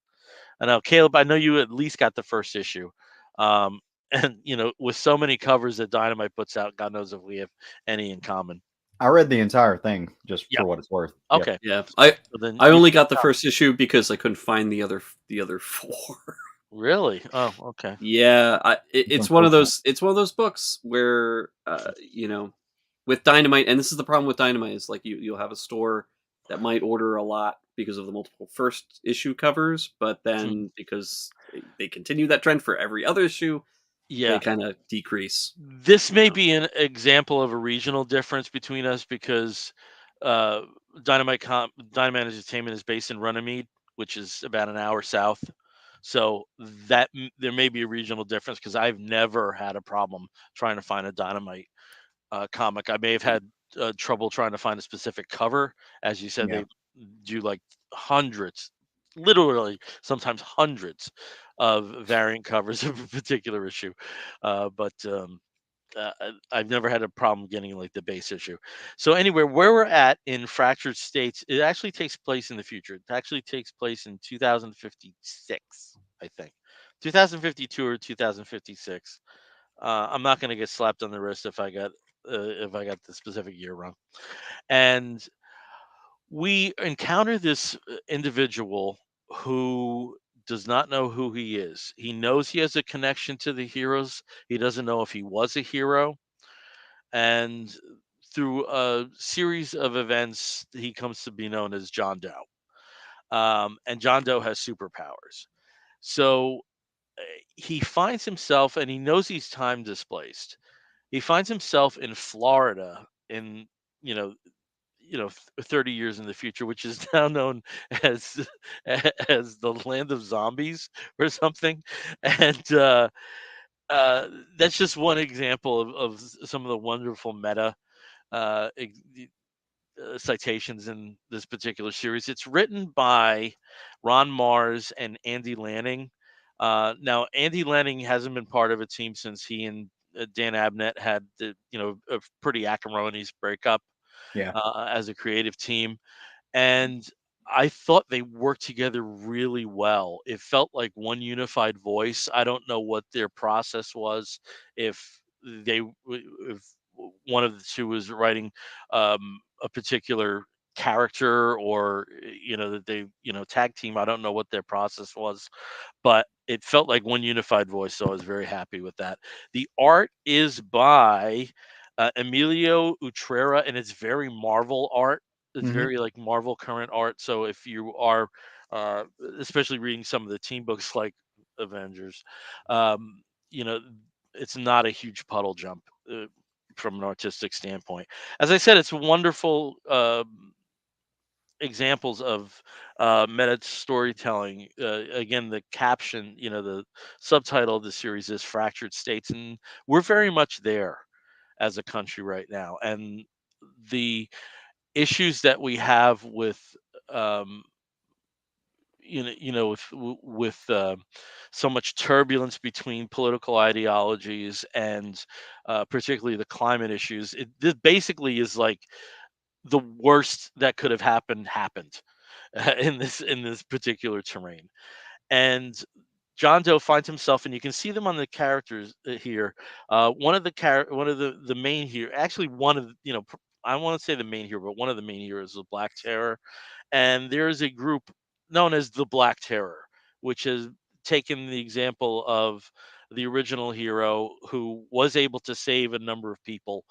A: I know, Caleb, I know you at least got the first issue. Um, and with so many covers that Dynamite puts out, God knows if we have any in common.
C: I read the entire thing just
A: Yeah.
C: for what it's worth. Yep.
A: Okay.
B: Yeah,
A: So then
B: I
A: you
B: only got the first issue because I couldn't find the other four.
A: really? Oh, okay.
B: Yeah,
C: It's
B: it's one of
C: unfortunate.
B: those books where with Dynamite, and this is the problem with Dynamite, is like you'll have a store that might order a lot because of the multiple first issue covers, but
A: Hmm.
B: then because they continue that trend for every other issue, they
A: Yeah.
B: kind of decrease.
A: This
B: You
A: may
B: know,
A: be an example of a regional difference between us because uh, Dynamite Entertainment is based in Runnymede, which is about an hour south. So there may be a regional difference because I've never had a problem trying to find a Dynamite comic. I may have had trouble trying to find a specific cover. As you said,
C: Yeah.
A: they do like hundreds, literally sometimes hundreds of variant covers of a particular issue. But I've never had a problem getting like the base issue. So anyway, where we're at in Fractured States, it actually takes place in the future. It actually takes place in 2056, I think, 2052 or 2056. I'm not going to get slapped on the wrist if I got the specific year wrong. And we encounter this individual who does not know who he is. He knows he has a connection to the heroes. He doesn't know if he was a hero. And through a series of events, he comes to be known as John Doe. And John Doe has superpowers. So he finds himself, and he knows he's time displaced. He finds himself in Florida in, you know, 30 years in the future, which is now known as as the land of zombies or something. And uh, that's just one example of some of the wonderful meta uh, ex- citations in this particular series. It's written by Ron Mars and Andy Lanning. Now, Andy Lanning hasn't been part of a team since he and Dan Abnett had a pretty acrimonious breakup
C: Yeah.
A: as a creative team, and I thought they worked together really well. It felt like one unified voice. I don't know what their process was, if if one of the two was writing a particular character, or that they tag team. I don't know what their process was, but it felt like one unified voice. So I was very happy with that. The art is by Emilio Utrera, and it's very Marvel art. It's
C: Hmm.
A: very like Marvel current art. So if you are, uh, especially reading some of the team books like Avengers, um, you know, it's not a huge puddle jump from an artistic standpoint. As I said, it's a wonderful examples of meta storytelling. Again, the caption, the subtitle of the series is "Fractured States," and we're very much there as a country right now. And the issues that we have with um, with so much turbulence between political ideologies and particularly the climate issues. This basically is like the worst that could have happened in this particular terrain. And John Doe finds himself, and you can see them on the characters here. One of the main here, actually one of I want to say the main hero, but one of the main heroes is Black Terror, and there is a group known as the Black Terror, which has taken the example of the original hero who was able to save a number of people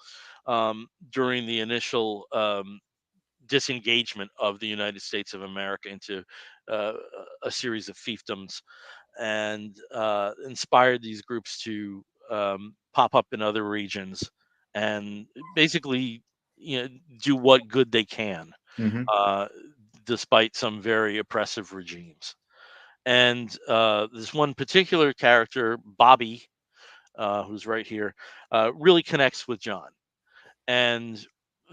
A: during the initial disengagement of the United States of America into uh, a series of fiefdoms, and inspired these groups to pop up in other regions and basically do what good they can,
C: Hmm.
A: uh, despite some very oppressive regimes. And this one particular character, Bobby, who's right here, really connects with John. And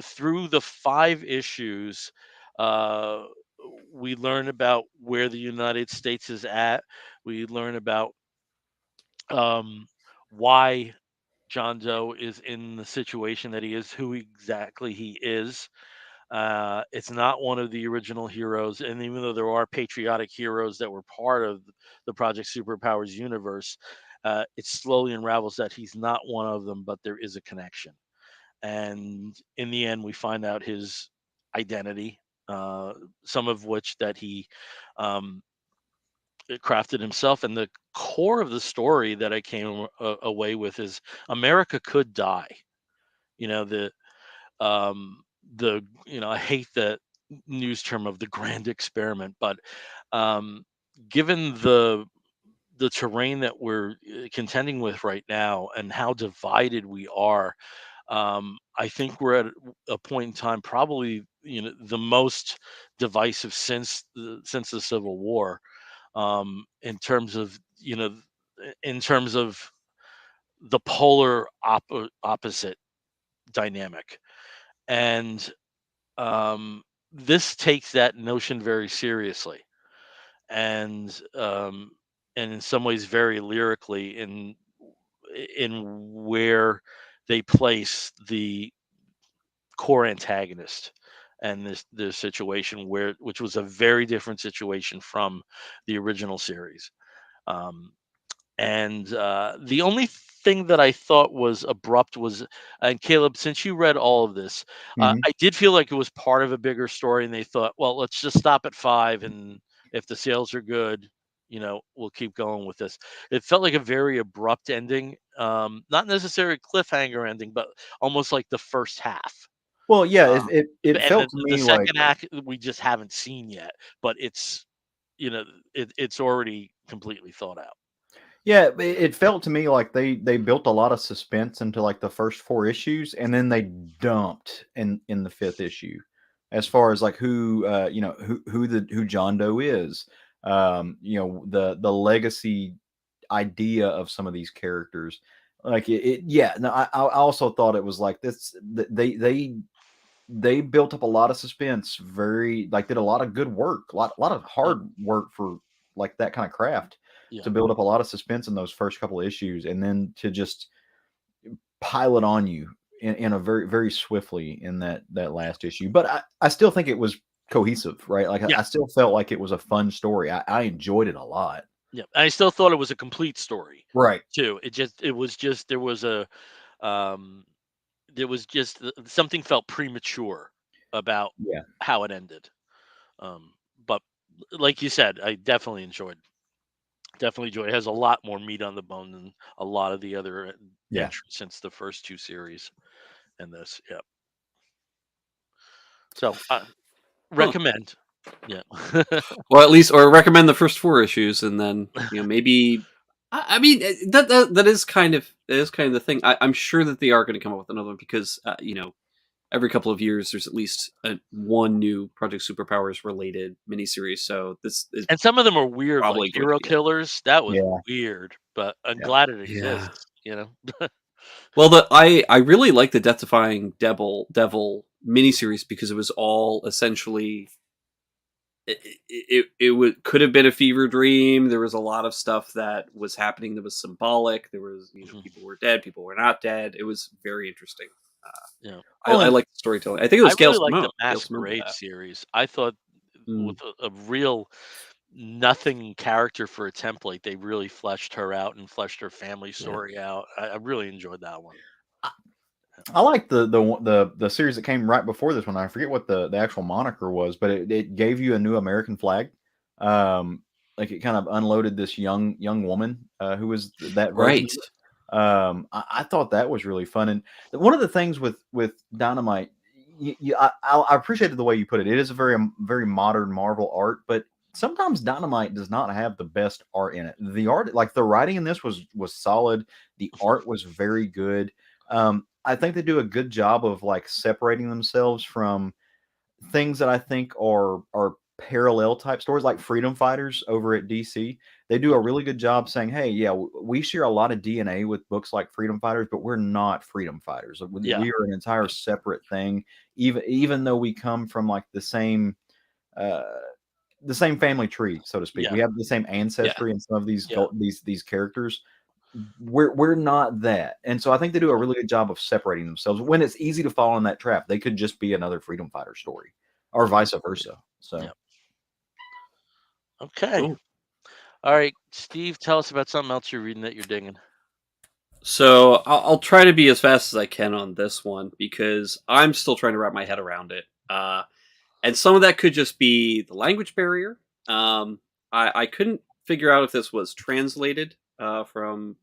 A: through the 5 issues, uh, we learn about where the United States is at. We learn about um, why John Doe is in the situation that he is, who exactly he is. It's not one of the original heroes, and even though there are patriotic heroes that were part of the Project Superpowers universe, it slowly unravels that he's not one of them, but there is a connection. And in the end, we find out his identity, uh, some of which that he um, crafted himself. And the core of the story that I came away with is America could die. You know the I hate the news term of the grand experiment, but um, given the terrain that we're contending with right now and how divided we are, I think we're at a point in time, probably the most divisive since the Civil War, in terms of the polar opposite dynamic. And this takes that notion very seriously, and in some ways very lyrically in where they place the core antagonist and this situation, which was a very different situation from the original series. Um, and the only thing that I thought was abrupt was, and Caleb, since you read all of this,
C: Hmm.
A: I did feel like it was part of a bigger story, and they thought, well, let's just stop at 5, and if the sales are good, we'll keep going with this. It felt like a very abrupt ending, not necessarily a cliffhanger ending, but almost like the first half.
C: Well, yeah,
A: Uh,
C: it
A: and
C: felt to
A: the
C: me like,
A: second act we just haven't seen yet, but you know it's already completely thought out.
C: yeah, it felt to me like they built a lot of suspense into like the first 4 issues, and then they dumped in the fifth issue, as far as like who who John Doe is, the legacy idea of some of these characters. Like yeah. No, I also thought it was like this. They built up a lot of suspense. Very like did a lot of good work, a lot of
A: Yep.
C: hard work for like that kind of craft
A: Yeah.
C: to build up a lot of suspense in those first couple of issues, and then to just pile it on you in a very very swiftly in that last issue. But I still think it was cohesive, right? Like
A: Yeah.
C: I still felt like it was a fun story. I enjoyed it a lot.
A: Yeah. I still thought it was a complete story
C: Right.
A: too. It was just um there was just something felt premature about
C: Yeah.
A: how it ended. But like you said, I definitely enjoyed it. It has a lot more meat on the bone than a lot of the other
C: Yeah.
A: entries since the first 2 series and this. Yeah. So
B: Huh.
A: recommend. Yeah.
B: Well, at least, or recommend the first 4 issues, and then maybe. I mean, that is kind of the thing. I'm sure that they are going to come up with another one because every couple of years there's at least one new Project Superpowers related miniseries. So this is
A: And some of them are weird, like
B: probably going to
A: Hero
B: be it.
A: Killers. That was
C: Yeah.
A: weird, but I'm
C: Yeah.
A: glad it
B: Yeah.
A: exists. You know.
B: Well, I really like the Death Defying Devil miniseries because it was all essentially could have been a fever dream. There was a lot of stuff that was happening that was symbolic. There was
A: Mhm.
B: people were dead, people were not dead. It was very interesting.
A: Yeah.
C: Well,
B: I
C: and
B: like the storytelling. I think it
A: I
B: was Gail
A: really like the
B: Simone. Gail Simone did
A: Masquerade
B: that.
A: series. I thought
B: Mm,
A: with a real nothing character for a template, they really fleshed her out and fleshed her family
B: yeah.
A: story out. I really enjoyed that one.
C: I like the series that came right before this one. I forget what the actual moniker was, but it gave you a new American flag. Like it kind of unloaded this young woman who was that version
B: Right.
C: of it. I thought that was really fun. And one of the things with Dynamite, I appreciated the way you put it. It is a very modern Marvel art, but sometimes Dynamite does not have the best art in it. The art, like the writing in this was solid. The art was very good. I think they do a good job of like separating themselves from things that I think are parallel type stories, like Freedom Fighters over at DC. They do a really good job saying, "Hey, yeah, we share a lot of DNA with books like Freedom Fighters, but we're not Freedom Fighters.
A: Yeah.
C: We are an entire separate thing, even though we come from like uh, the same family tree, so to speak.
A: Yeah.
C: We have the same
B: Yeah.
C: ancestry in some of
A: Yeah.
C: these characters. We're not that, and so I think they do a really good job of separating themselves. When it's easy to fall in that trap, they could just be another freedom fighter story, or vice versa.
A: Yeah.
C: So
A: Okay.
B: Cool.
A: All right, Steve, tell us about something else you're reading that you're digging.
B: So I'll try to be as fast as I can on this one because I'm still trying to wrap my head around it. And some of that could just be the language barrier. Um, I couldn't figure out if this was translated from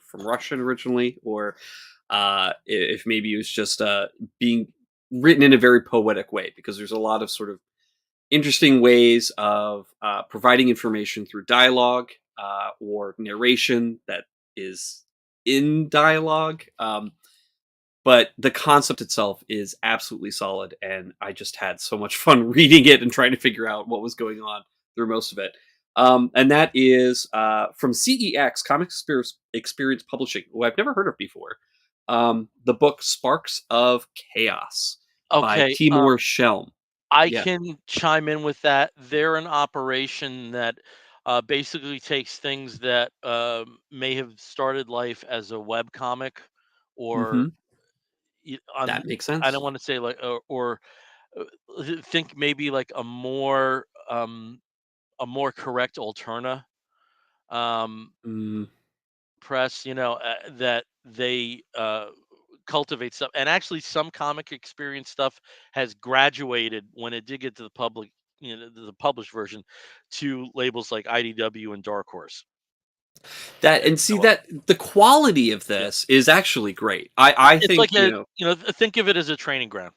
B: from Russian originally, or if maybe it was just being written in a very poetic way, because there's a lot of sort of interesting ways of providing information through dialogue or narration that is in dialogue. But the concept itself is absolutely solid, and I just had so much fun reading it and trying to figure out what was going on through most of it. And that is from CEX, Experience Publishing, who I've never heard of before. The book Sparks of Chaos by
A: Okay,
B: Timur Shelm.
A: I
B: Yeah.
A: can chime in with that. They're an operation that basically takes things that may have started life as a web comic, or
B: Hmm.
A: on.
B: That makes
A: I don't
B: sense.
A: want to say like or think maybe like a more correct Alterna um,
B: Mm,
A: press. That they cultivate stuff, and actually some comic experience stuff has graduated when it did get to the public, the published version, to labels like IDW and Dark Horse.
B: that
A: And
B: and see
A: so,
B: that the quality of
A: yeah,
B: this is actually great. I
A: it's
B: think
A: like think of it as a training ground.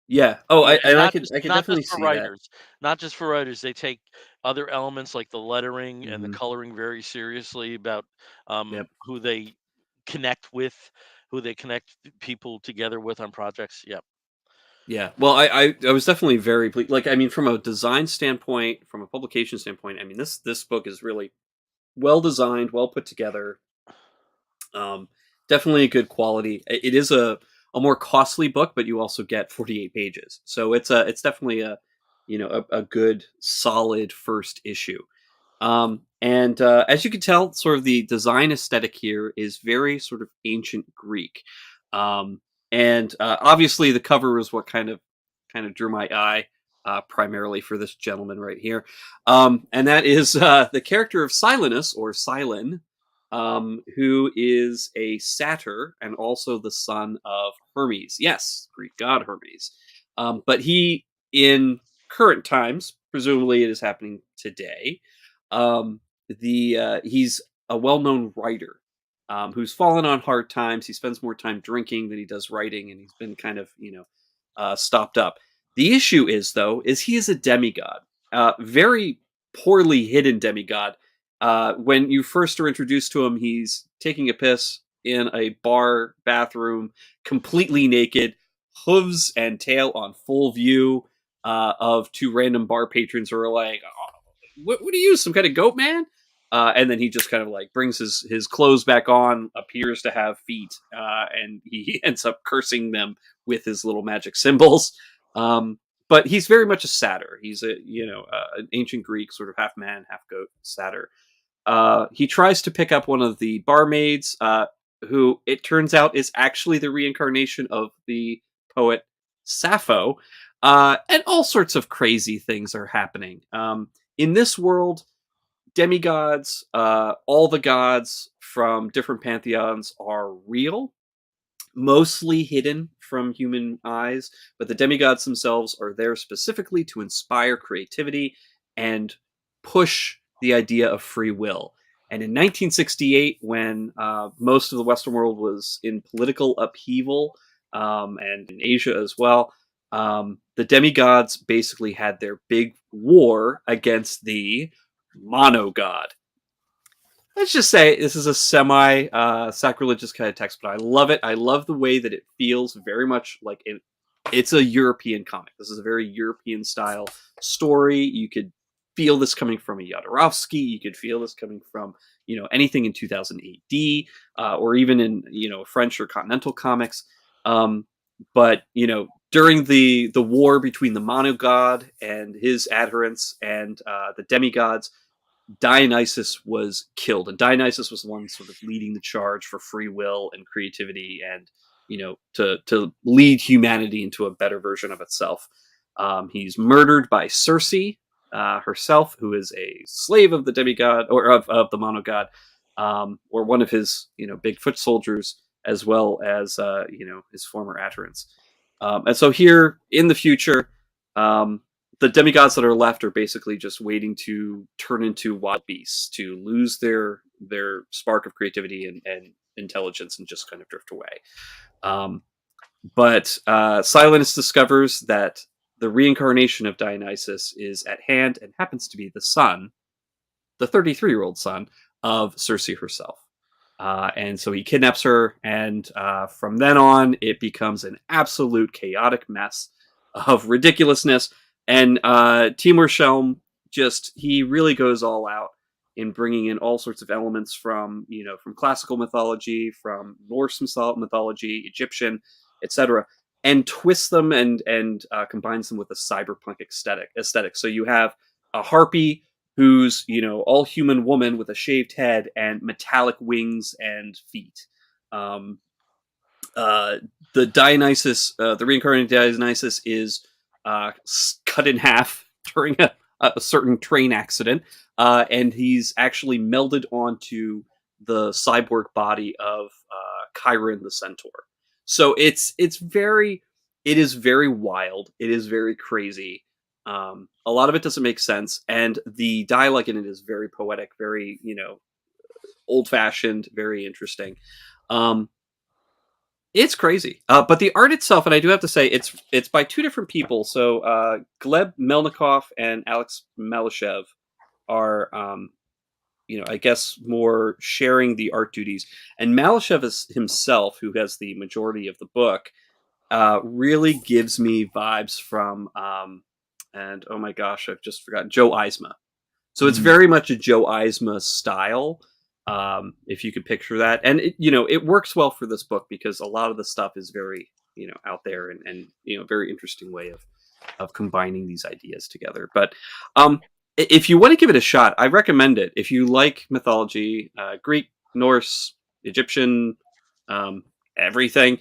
B: yeah. Oh,
A: And
B: and
A: not
B: I could
A: not
B: definitely
A: just for
B: see that.
A: writers, not just for writers. They take other elements like the lettering and the
B: Hmm.
A: coloring very seriously about
B: Yep.
A: who they connect with, who they connect people together with on projects. Yep.
B: Yeah. Well, I was definitely very like I mean from a design standpoint, from a publication standpoint, I mean this book is really well designed, well put together. Um, definitely a good quality. It is a more costly book, but you also get 48 pages, so it's definitely a a good solid first issue. And as you can tell, sort of the design aesthetic here is very sort of ancient Greek. Um, and obviously, the cover is what kind of drew my eye, primarily for this gentleman right here. And that is the character of Silenus or Silin, who is a satyr and also the son of Hermes. Yes, Greek god Hermes. But he, in current times, presumably it is happening today, the he's a well-known writer who's fallen on hard times. He spends more time drinking than he does writing, and he's been kind of stopped up. The issue is though is he is a demigod, very poorly hidden demigod. When you first are introduced to him, he's taking a piss in a bar bathroom, completely naked, hooves and tail on full view of two random bar patrons who are like, oh, what are you, some kind of goat man? And then he just kind of like brings his clothes back on, appears to have feet, and he ends up cursing them with his little magic symbols. But he's very much a satyr. He's an ancient Greek sort of half man, half goat satyr. He tries to pick up one of the barmaids, who it turns out is actually the reincarnation of the poet Sappho, and all sorts of crazy things are happening. In this world, demigods, all the gods from different pantheons are real, mostly hidden from human eyes, but the demigods themselves are there specifically to inspire creativity and push the idea of free will. And in 1968, when most of the Western world was in political upheaval, and in Asia as well, the demigods basically had their big war against the monogod. Let's just say this is a semi sacrilegious kind of text, but I love it. I love the way that it feels very much like it's a European comic. This is a very European style story. You could feel this coming from a Jodorowsky. You could feel this coming from anything in 2000 AD, or even in French or continental comics. But during the war between the monogod and his adherents and the demigods, Dionysus was killed, and Dionysus was the one sort of leading the charge for free will and creativity, and to lead humanity into a better version of itself. He's murdered by Circe herself, who is a slave of the demigod or of the monogod, or one of his big foot soldiers, as well as his former adherents. And so here in the future, the demigods that are left are basically just waiting to turn into wild beasts, to lose their spark of creativity and intelligence and just kind of drift away. But Silenus discovers that the reincarnation of Dionysus is at hand and happens to be the son, the 33-year-old son of Circe herself. And so he kidnaps her, and from then on, it becomes an absolute chaotic mess of ridiculousness. And Timur Shelm he really goes all out in bringing in all sorts of elements from classical mythology, from Norse mythology, Egyptian, etc., and twists them and combines them with a cyberpunk aesthetic. So you have a harpy who's all human woman with a shaved head and metallic wings and feet. The Dionysus, the reincarnated Dionysus, is cut in half during a certain train accident, and he's actually melded onto the cyborg body of Chiron the Centaur. So it is very wild. It is very crazy. A lot of it doesn't make sense, and the dialogue in it is very poetic, very old-fashioned, very interesting. It's crazy, but the art itself, and I do have to say, it's by two different people. So Gleb Melnikov and Alex Malishev are, I guess, more sharing the art duties. And Malishev is himself, who has the majority of the book, really gives me vibes from, and oh my gosh, I've just forgotten, Joe Eisma. So it's very much a Joe Eisma style. If you could picture that, and it works well for this book because a lot of the stuff is very out there and very interesting way of combining these ideas together. But if you want to give it a shot, I recommend it. If you like mythology, Greek, Norse, Egyptian, everything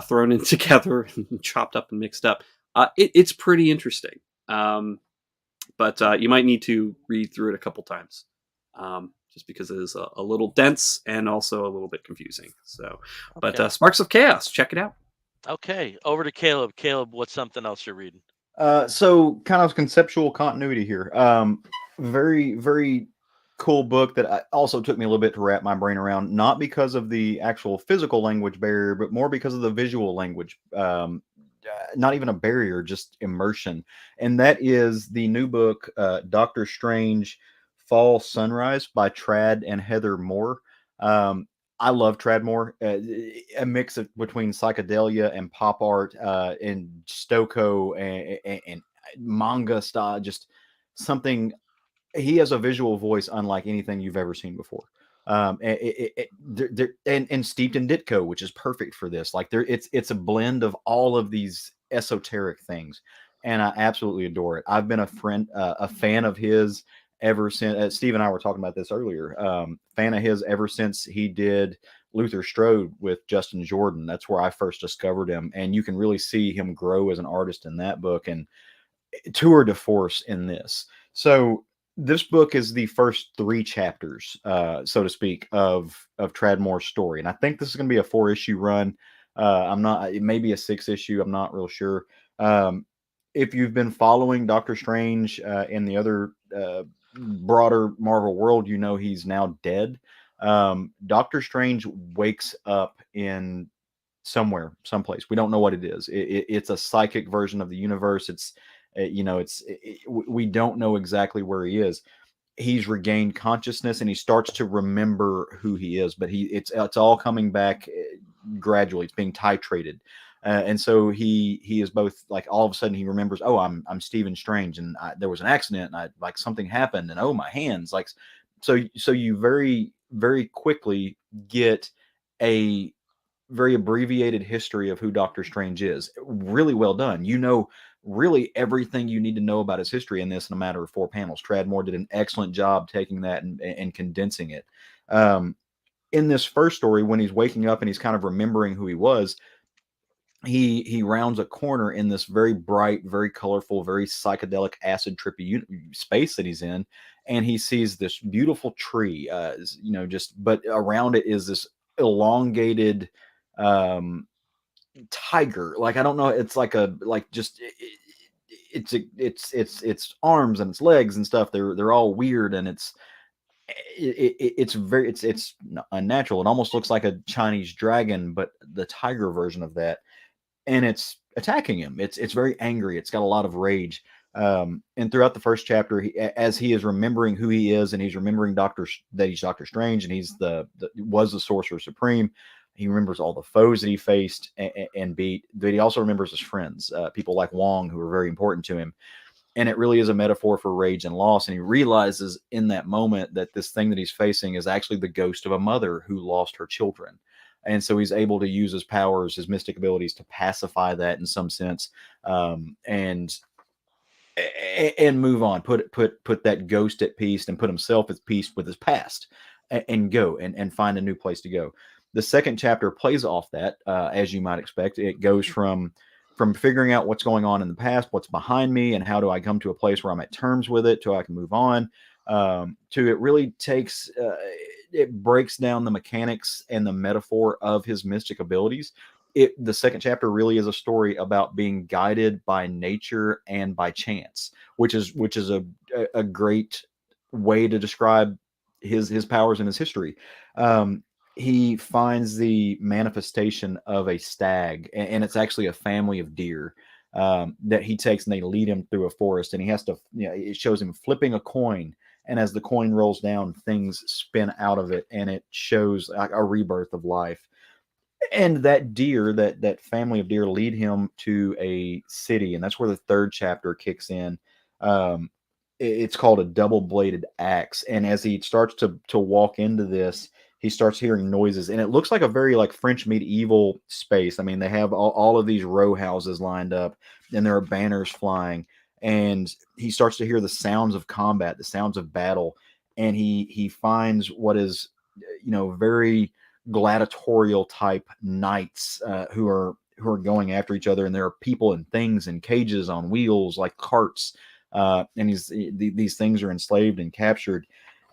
B: thrown in together and chopped up and mixed up, it's pretty interesting. But you might need to read through it a couple times. Just because it is a little dense and also a little bit confusing. So, okay. But Sparks of Chaos, check it out.
A: Okay, over to Caleb. Caleb, what's something else you're reading?
C: So kind of conceptual continuity here. Very, very cool book that also took me a little bit to wrap my brain around, not because of the actual physical language barrier, but more because of the visual language. Not even a barrier, just immersion. And that is the new book, Doctor Strange Fall Sunrise by Trad and Heather Moore. I love Tradmore. A mix of between psychedelia and pop art, and Stoko and manga style, just something. He has a visual voice unlike anything you've ever seen before. And steeped in Ditko, which is perfect for this. Like it's a blend of all of these esoteric things, and I absolutely adore it. I've been a fan of his ever since. Steve and I were talking about this earlier. Fan of his ever since he did Luther Strode with Justin Jordan. That's where I first discovered him, and you can really see him grow as an artist in that book. And tour de force in this. So this book is the first three chapters, so to speak, of Tradmore's story, and I think this is going to be a 4-issue run. I'm not. It may be a 6-issue. I'm not real sure. Um, if you've been following Doctor Strange in the other broader Marvel world, you know he's now dead. Doctor Strange wakes up in somewhere, someplace. We don't know what it is. It's a psychic version of the universe. It's we don't know exactly where he is. He's regained consciousness and he starts to remember who he is, but it's all coming back gradually. It's being titrated. And so he is both like all of a sudden he remembers, oh, I'm Stephen Strange, and there was an accident, and I like something happened, and oh, my hands, like so you very very quickly get a very abbreviated history of who Doctor Strange is. Really well done. You know really everything you need to know about his history in this in a matter of 4 panels. Tradmore did an excellent job taking that and condensing it. In this first story, when he's waking up and he's kind of remembering who he was, he rounds a corner in this very bright, very colorful, very psychedelic acid trippy space that he's in, and he sees this beautiful tree. Just but around it is this elongated um tiger. Like I don't know, it's like a like just it's arms and its legs and stuff. They're all weird, and it's very it's unnatural. It almost looks like a Chinese dragon, but the tiger version of that, and it's attacking him. It's very angry. It's got a lot of rage. And throughout the first chapter, as he is remembering who he is, and he's remembering that he's Doctor Strange, and he's was the Sorcerer Supreme. He remembers all the foes that he faced and beat. But he also remembers his friends, people like Wong, who were very important to him. And it really is a metaphor for rage and loss. And he realizes in that moment that this thing that he's facing is actually the ghost of a mother who lost her children. And so he's able to use his powers, his mystic abilities, to pacify that in some sense, and move on. Put that ghost at peace, and put himself at peace with his past, and go and find a new place to go. The second chapter plays off that, as you might expect. It goes from figuring out what's going on in the past, what's behind me, and how do I come to a place where I'm at terms with it, so I can move on. To it really takes it breaks down the mechanics and the metaphor of his mystic abilities. The second chapter really is a story about being guided by nature and by chance, which is a great way to describe his powers and his history. He finds the manifestation of a stag, and it's actually a family of deer that he takes, and they lead him through a forest, and he has to, it shows him flipping a coin, and as the coin rolls down, things spin out of it, and it shows a rebirth of life. And that family of deer lead him to a city, and that's where the third chapter kicks in. It's called a double-bladed axe, and as he starts to walk into this, he starts hearing noises, and it looks like a very like French medieval space. I mean, they have all of these row houses lined up, and there are banners flying, and he starts to hear the sounds of combat, the sounds of battle, and he finds what is very gladiatorial type knights who are going after each other, and there are people and things in cages on wheels like carts, and these things are enslaved and captured.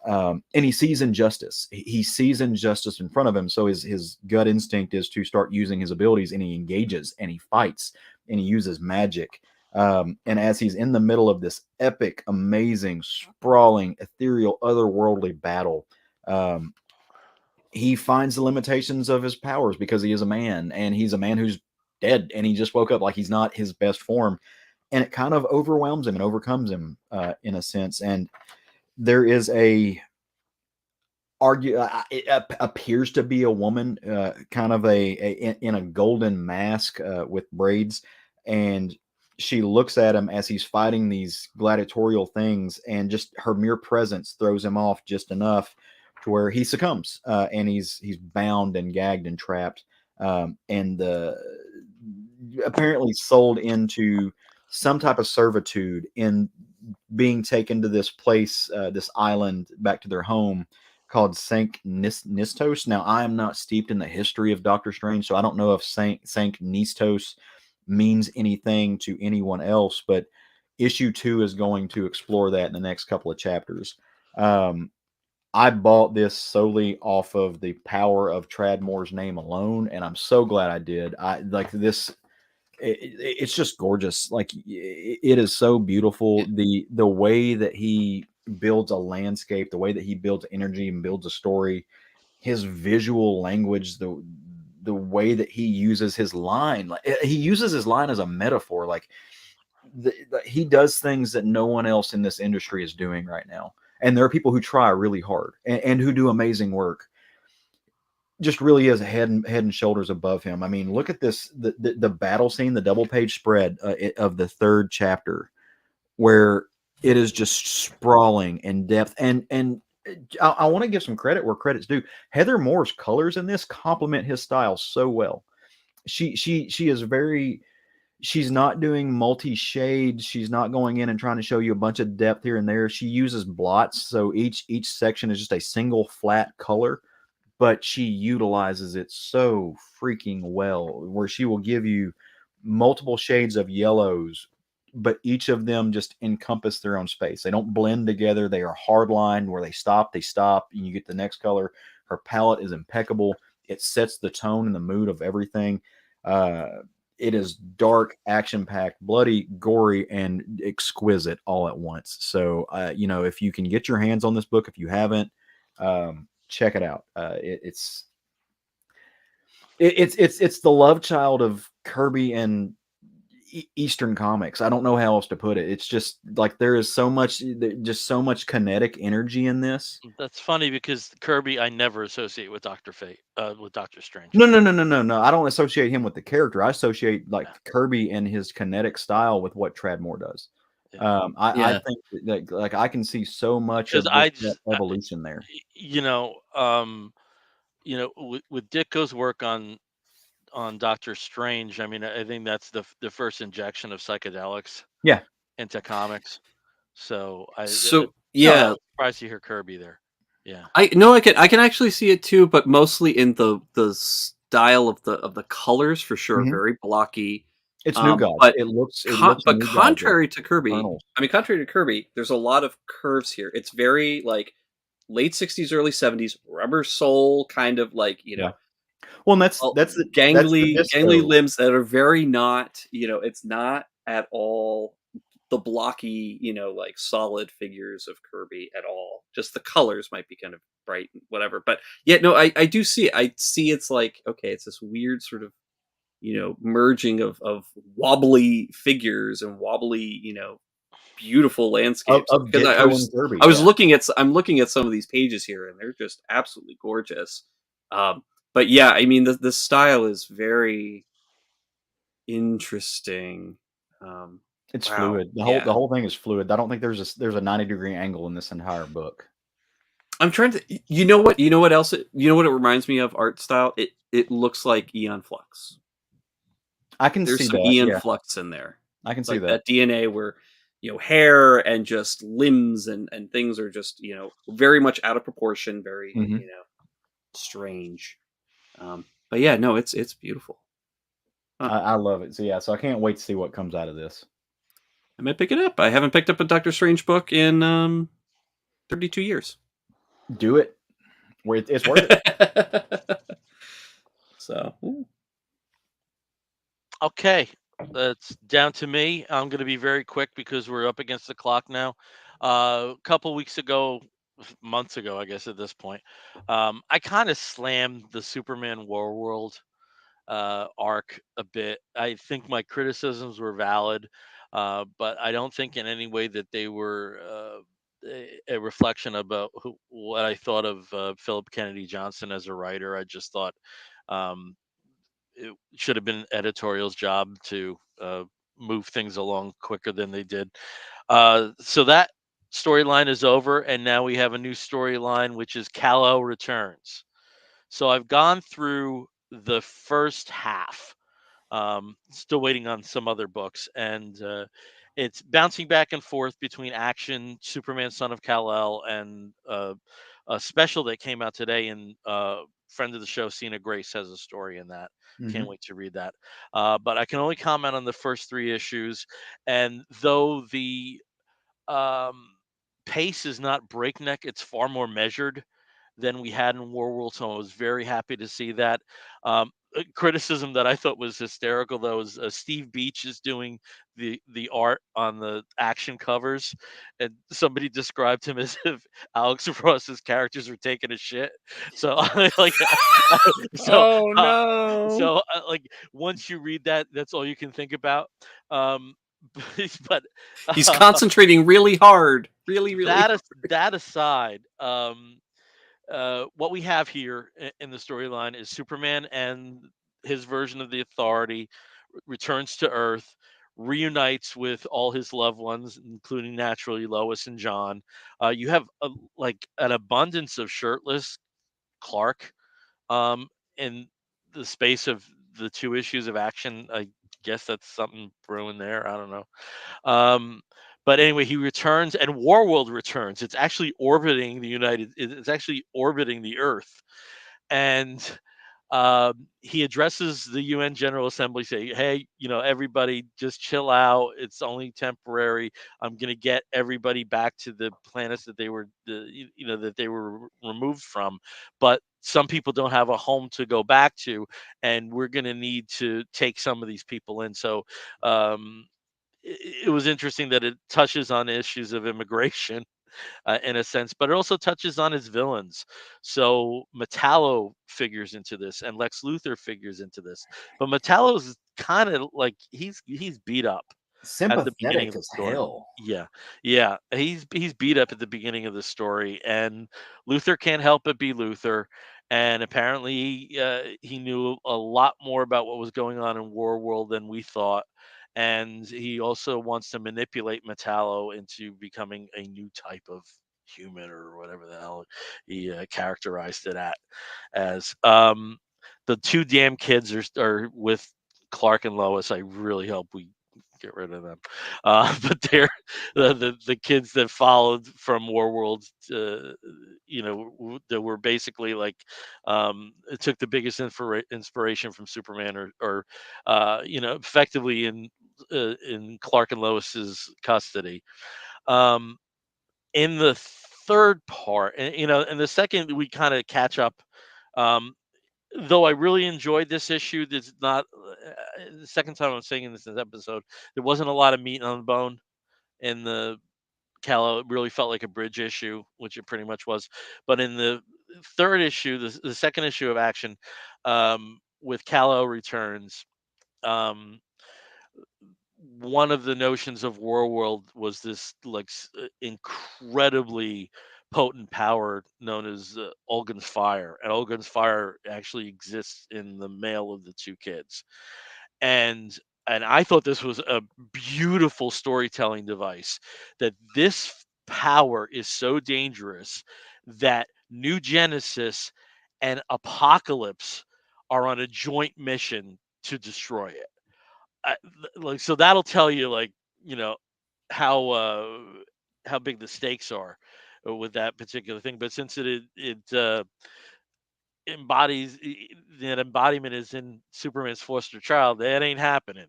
C: And he sees injustice. He sees injustice in front of him. So his gut instinct is to start using his abilities, and he engages and he fights and he uses magic. And as he's in the middle of this epic, amazing, sprawling, ethereal, otherworldly battle, he finds the limitations of his powers because he is a man, and he's a man who's dead, and he just woke up, like he's not his best form, and it kind of overwhelms him and overcomes him in a sense. And there is a argue it appears to be a woman, kind of in a golden mask with braids, and she looks at him as he's fighting these gladiatorial things, and just her mere presence throws him off just enough to where he succumbs, and he's bound and gagged and trapped, and apparently sold into some type of servitude in being taken to this place, this island, back to their home called Nistos. Now, I am not steeped in the history of Doctor Strange, so I don't know if Saint Nistos means anything to anyone else, but issue 2 is going to explore that in the next couple of chapters. Um, I bought this solely off of the power of Tradmore's name alone, and I'm so glad I did. I like this. It's just gorgeous. Like, it is so beautiful. The way that he builds a landscape, the way that he builds energy and builds a story, his visual language, the way that he uses his line, like he uses his line as a metaphor. Like, he does things that no one else in this industry is doing right now. And there are people who try really hard and who do amazing work. Just really is head and shoulders above him. I mean, look at this, the battle scene, the double page spread of the third chapter, where it is just sprawling in depth. And I want to give some credit where credit's due. Heather Moore's colors in this complement his style so well. She is very, she's not doing multi shades. She's not going in and trying to show you a bunch of depth here and there. She uses blots, so each section is just a single flat color, but she utilizes it so freaking well, where she will give you multiple shades of yellows, but each of them just encompass their own space. They don't blend together. They are hard lined. Where they stop, and you get the next color. Her palette is impeccable. It sets the tone and the mood of everything. Uh, it is dark, action packed, bloody, gory, and exquisite all at once. So, if you can get your hands on this book, if you haven't, check it out. It's the love child of Kirby and Eastern comics. I don't know how else to put it. It's just like there is just so much kinetic energy in this.
A: That's funny because Kirby I never associate with Doctor Fate, with Doctor Strange.
C: No, no, no, no, no, no. I don't associate him with the character. I associate like
A: Yeah,
C: Kirby and his kinetic style with what Tradmore does.
A: yeah.
C: I
B: Yeah.
C: think that like I can see so much
A: Because
C: of
A: I
C: that
A: just,
C: evolution there.
A: you know, with Ditko's work on Doctor Strange, I mean, I think that's the first injection of psychedelics
C: Yeah.
A: into comics. So
B: So
A: no,
B: yeah,
A: I'm surprised to hear Kirby there. Yeah,
B: I can actually see it too, but mostly in the style of the colors for sure,
C: Mhm.
B: very blocky.
C: It's New Gods.
B: But
C: It looks
B: but
C: New Gods of
B: contrary to Kirby,
C: Eternals.
B: I mean, contrary to Kirby, there's a lot of curves here. It's very like late '60s, early '70s, rubber soul kind of like
C: Yeah. Well, and
B: well,
C: that's the
B: gangly
C: disco.
B: limbs that are very not, it's not at all the blocky, like solid figures of Kirby at all. Just the colors might be kind of bright and whatever. But yeah, no, I do see it. I see it's like, okay, it's this weird sort of, merging of wobbly figures and wobbly, beautiful landscapes.
C: Of
B: Because I
C: Ditko and
B: was
C: Kirby,
B: I was
C: yeah.
B: I'm looking at some of these pages here and they're just absolutely gorgeous. Um, but yeah, I mean the style is very interesting. Um,
C: It's
B: wow,
C: fluid. The whole
B: yeah.
C: the whole thing is fluid. I don't think there's a 90-degree angle in this entire book.
B: I'm trying to. You know what else? You know what it reminds me of art style. It looks like Eon Flux.
C: I can
B: There's
C: see
B: some
C: that.
B: Eon
C: Yeah,
B: Flux in there,
C: I can see
B: like
C: that.
B: that DNA where hair and just limbs and things are just very much out of proportion, very
C: Mhm.
B: strange. But yeah, no, it's beautiful. Huh.
C: I love it. So yeah, so I can't wait to see what comes out of this.
B: I might pick it up. I haven't picked up a Doctor Strange book in 32 years.
C: Do it. It's worth it.
B: So
A: okay, that's down to me. I'm going to be very quick because we're up against the clock now. A couple weeks ago, months ago, I guess at this point, I kind of slammed the Superman War World arc a bit. I think my criticisms were valid, but I don't think in any way that they were a reflection about what I thought of Philip Kennedy Johnson as a writer. I just thought um, it should have been an editorial's job to move things along quicker than they did. So that storyline is over, and now we have a new storyline, which is Kal-El returns. So I've gone through the first half, still waiting on some other books, and it's bouncing back and forth between action, Superman, Son of Kal-El, and a special that came out today. And friend of the show, Cena Grace, has a story in that. Can't
C: Hmm.
A: wait to read that. But I can only comment on the first three issues, and though the um, pace is not breakneck, it's far more measured than we had in War World. So I was very happy to see that. Criticism that I thought was hysterical though is Steve Beach is doing the art on the action covers, and somebody described him as if Alex Ross's characters were taking a shit. So like, so
D: Oh
A: uh,
D: no.
A: like once you read that, that's all you can think about. Um, but
B: He's
A: uh,
B: concentrating really hard, really, really
A: that
B: hard.
A: that aside, what we have here in the storyline is Superman and his version of the Authority returns to Earth, reunites with all his loved ones, including naturally Lois and John. You have like an abundance of shirtless Clark um, in the space of the two issues of action. I guess that's something brewing there. I don't know. Um, but anyway, he returns, and Warworld returns. It's actually orbiting the It's actually orbiting the Earth, and he addresses the UN General Assembly, saying, "Hey, everybody, just chill out. It's only temporary. I'm going to get everybody back to the planets that they were, that they were removed from. But some people don't have a home to go back to, and we're going to need to take some of these people in." So. It was interesting that it touches on issues of immigration in a sense, but it also touches on his villains. So Metallo figures into this, and Lex Luthor figures into this. But Metallo's kind of like he's beat up at the beginning
C: Sympathetic
A: of the
C: as
A: story.
C: hell.
A: Yeah, yeah, he's beat up at the beginning of the story, and Luthor can't help but be Luthor. And apparently, he knew a lot more about what was going on in War World than we thought. And he also wants to manipulate Metallo into becoming a new type of human or whatever the hell he characterized it as. The two damn kids are with Clark and Lois. I really hope we get rid of them. But they're the kids that followed from Warworld. That were basically like it took the biggest inspiration from Superman, or effectively in Clark and Lois's custody. Um, in the third part, and in the second we kind of catch up. Um, though I really enjoyed this issue, there's not the second time I'm saying this in this episode. There wasn't a lot of meat on the bone in the Callow. It really felt like a bridge issue, which it pretty much was. But in the third issue, the second issue of Action, with Callow returns. Um, One of the notions of War World was this like incredibly potent power known as Olgan's fire, and Olgan's fire actually exists in the male of the two kids. And and I thought this was a beautiful storytelling device, that this power is so dangerous that New Genesis and Apocalypse are on a joint mission to destroy it. Like, so that'll tell you, like, you know how how big the stakes are with that particular thing. But since it embodies that embodiment is in Superman's foster child, that ain't happening.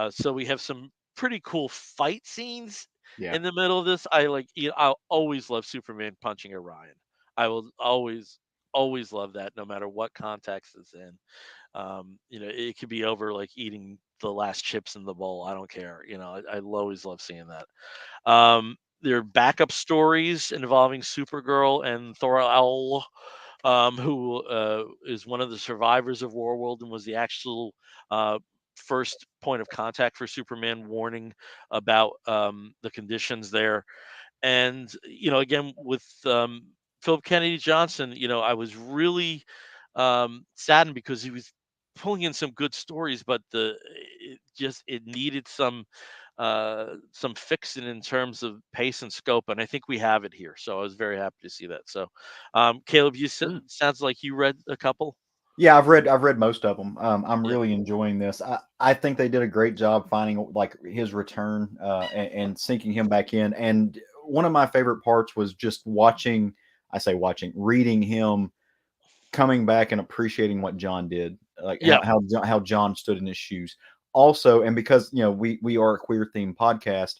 A: So we have some pretty cool fight scenes
C: Yeah.
A: in the middle of this. I'll always love Superman punching Orion. I will always love that, no matter what context it's in. It could be over like eating the last chips in the bowl. I don't care. I always love seeing that. There are backup stories involving Supergirl and Thor-El, who is one of the survivors of Warworld and was the actual uh, first point of contact for Superman, warning about the conditions there. And again with Philip Kennedy Johnson, I was really saddened because he was pulling in some good stories, but it needed some fixing in terms of pace and scope, and I think we have it here. So I was very happy to see that. So, Caleb, sounds like you read a couple.
C: Yeah, I've read most of them. I'm
A: Yeah,
C: really enjoying this. I think they did a great job finding like his return and sinking him back in. And one of my favorite parts was just watching. I say watching, reading him coming back and appreciating what John did, like
A: yeah,
C: how John stood in his shoes. Also, and because we are a queer themed podcast,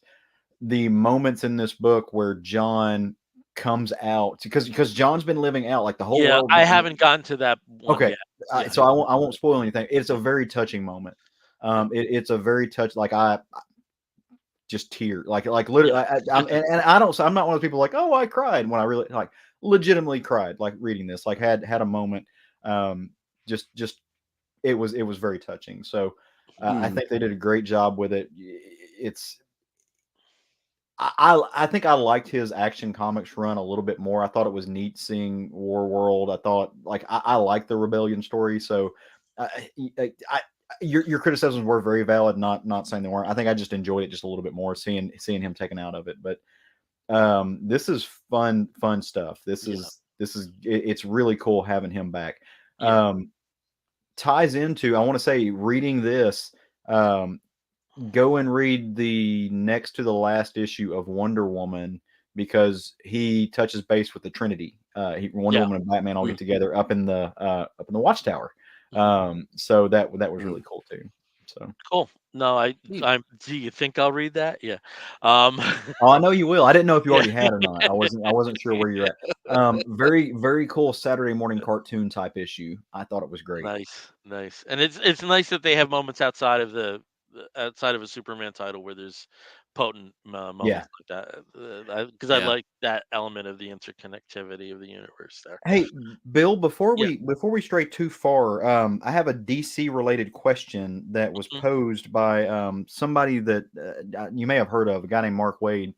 C: the moments in this book where John comes out because John's been living out like the whole
A: yeah.
C: world.
A: I haven't gotten to that one
C: Okay,
A: yet. Yeah,
C: so I won't spoil anything. It's a very touching moment.
A: yeah,
C: It's a very like I just tear like
A: yeah,
C: literally. And I don't. So I'm not one of those people like, oh, I cried when I really like legitimately cried like reading this. Like had a moment. Um, just it was very touching. So I
B: Hmm.
C: think they did a great job with it. It's I think I liked his Action Comics run a little bit more. I thought it was neat seeing War World. I thought like I like the Rebellion story. So I your criticisms were very valid. Not saying they weren't. I think I just enjoyed it just a little bit more seeing him taken out of it. But this is fun stuff.
A: yeah,
C: It's really cool having him back.
A: yeah,
C: Um, ties into I want to say reading this. Go and read the next to the last issue of Wonder Woman because he touches base with the Trinity. Wonder
A: yeah.
C: Woman and Batman all
B: Hmm.
C: get together up in the Watchtower.
A: Mhm.
C: So that was
B: Hmm.
C: really cool too. So
A: Cool. No,
B: Neat.
A: do you think I'll read that? Yeah. Um,
C: oh, I know you will. I didn't know if you
A: yeah.
C: already had or not. I wasn't sure where you're at. Very very cool Saturday morning cartoon type issue. I thought it was great.
A: Nice, nice, and it's nice that they have moments outside of outside of a Superman title where there's potent
C: Yeah.
A: moments like that. Because I
B: Yeah.
A: like that element of the interconnectivity of the universe there.
C: Hey, Bill, before
A: Yeah.
C: we stray too far, I have a DC related question that was
A: Mhm.
C: posed by somebody that you may have heard of, a guy named Mark Wade.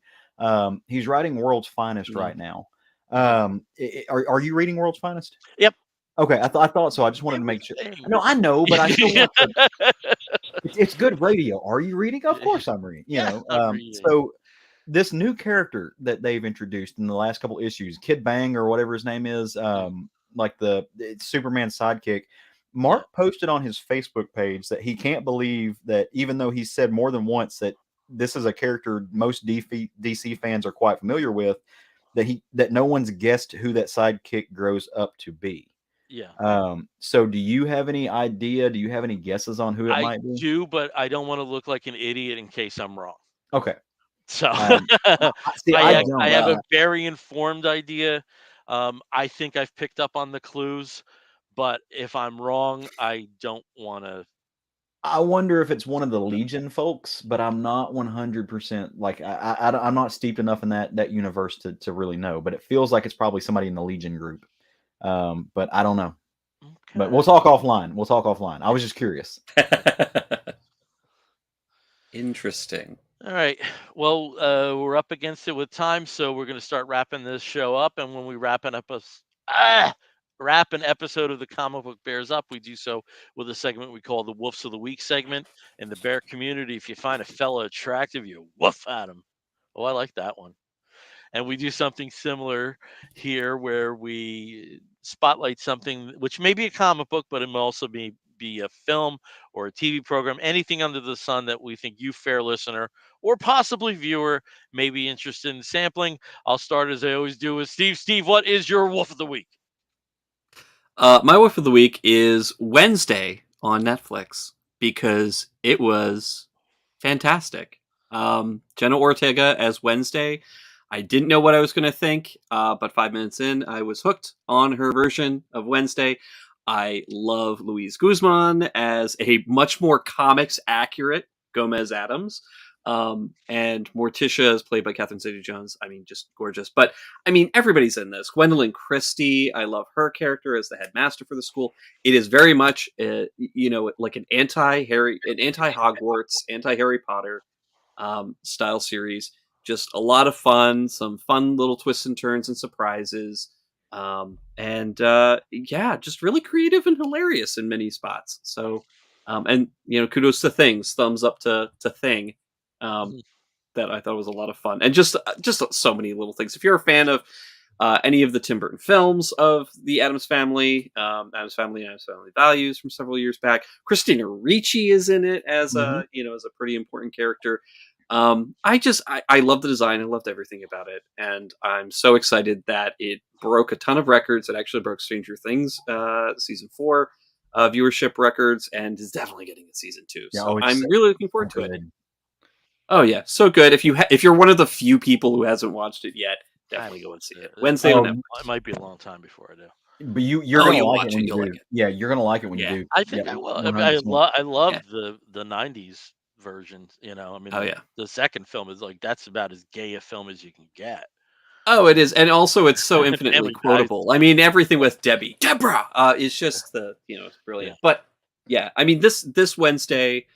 C: He's writing World's Finest
B: No.
C: right now.
A: Mhm.
C: Are you reading World's Finest?
A: Yep.
C: Okay, I thought so. I just wanted to make sure.
A: Everything.
C: No, I know, but I still want to. It's good radio. Are you reading? Of course, I'm reading.
A: Yeah, I'm reading.
C: So this new character that they've introduced in the last couple issues, Kid Bang or whatever his name is,
A: Mm,
C: like it's Superman's sidekick.
A: yeah,
C: Mark posted on his Facebook page that he can't believe that even though he said more than once that this is a character most DC fans are quite familiar with, that no one's guessed who that sidekick grows up to be.
A: yeah.
C: So do you have any idea? Do you have any guesses on who it
A: I
C: might be?
A: do, but I don't want to look like an idiot in case I'm wrong.
C: Okay.
A: So
C: Um, See, I
B: Oh
A: I
C: don't.
A: have
B: wow.
A: a very informed idea. I think I've picked up on the clues, but if I'm wrong, I don't want to.
C: I wonder if it's one of the Legion folks, but I'm not 100% like I'm not steeped enough in that universe to really know. But it feels like it's probably somebody in the Legion group. But I don't know. But we'll
A: Okay.
C: talk offline. We'll talk offline. I was just curious.
B: Interesting.
A: All right. Well, we're up against it with time, so we're going to start wrapping this show up. And when we wrap an episode of the Comic Book Bears up, we do so with a segment we call the Woofs of the Week segment. In the bear community, if you find a fella attractive, you woof at him. Oh, I like that one. And we do something similar here where we spotlight something which may be a comic book, but it may also be a film or a TV program, anything under the sun that we think you, fair listener, or possibly viewer, may be interested in sampling. I'll start as I always do with Steve. Steve, what is your wolf of the week?
B: My Wolf of the Week is Wednesday on Netflix because it was fantastic. Jenna Ortega as Wednesday. I didn't know what I was going to think, but 5 minutes in, I was hooked on her version of Wednesday. I love Louise Guzman as a much more comics accurate Gomez Adams. And Morticia is played by Catherine Zeta-Jones. I mean, just gorgeous. But I mean, everybody's in this. Gwendolyn Christie, I love her character as the headmaster for the school. It is very much, like an anti Hogwarts, anti Harry Potter style series. just a lot of fun, some fun little twists and turns and surprises. And yeah, just really creative and hilarious in many spots. So, and kudos to Things, thumbs up to Thing. Um,
A: Mhm.
B: that I thought was a lot of fun, and just so many little things. If you're a fan of any of the Tim Burton films of the Adams Family Values from several years back, Christina Ricci is in it as
C: Mhm.
B: as a pretty important character. I love the design. I loved everything about it, and I'm so excited that it broke a ton of records. It actually broke Stranger Things season 4 viewership records, and is definitely getting a season 2.
C: Yeah,
B: So
C: oh, it's
B: I'm
C: so
B: really looking forward to it.
C: good.
B: Oh yeah, so good. If you're one of the few people who hasn't watched it yet,
A: I
B: definitely
A: haven't
B: go and
A: watched
B: see
A: it.
B: it. Wednesday on
A: It
B: Netflix.
A: might be a long time before I do.
C: But you're
B: Oh,
C: gonna
B: you'll
C: like it
B: watch
C: when
B: it.
C: you
B: You'll like
C: do.
B: it.
C: Yeah, you're gonna like it when you
B: Yeah.
C: do.
A: I
C: Yeah,
A: think I will. I mean,
C: 100%.
A: I love
B: Yeah.
A: the '90s version. I mean
B: Oh yeah.
A: the second film is like that's about as gay a film as you can get.
B: Oh, it is, and also it's so infinitely
A: Family Ties.
B: quotable. I mean, everything with Deborah, is just it's
A: Yeah.
B: brilliant. But yeah, I mean, this Wednesday,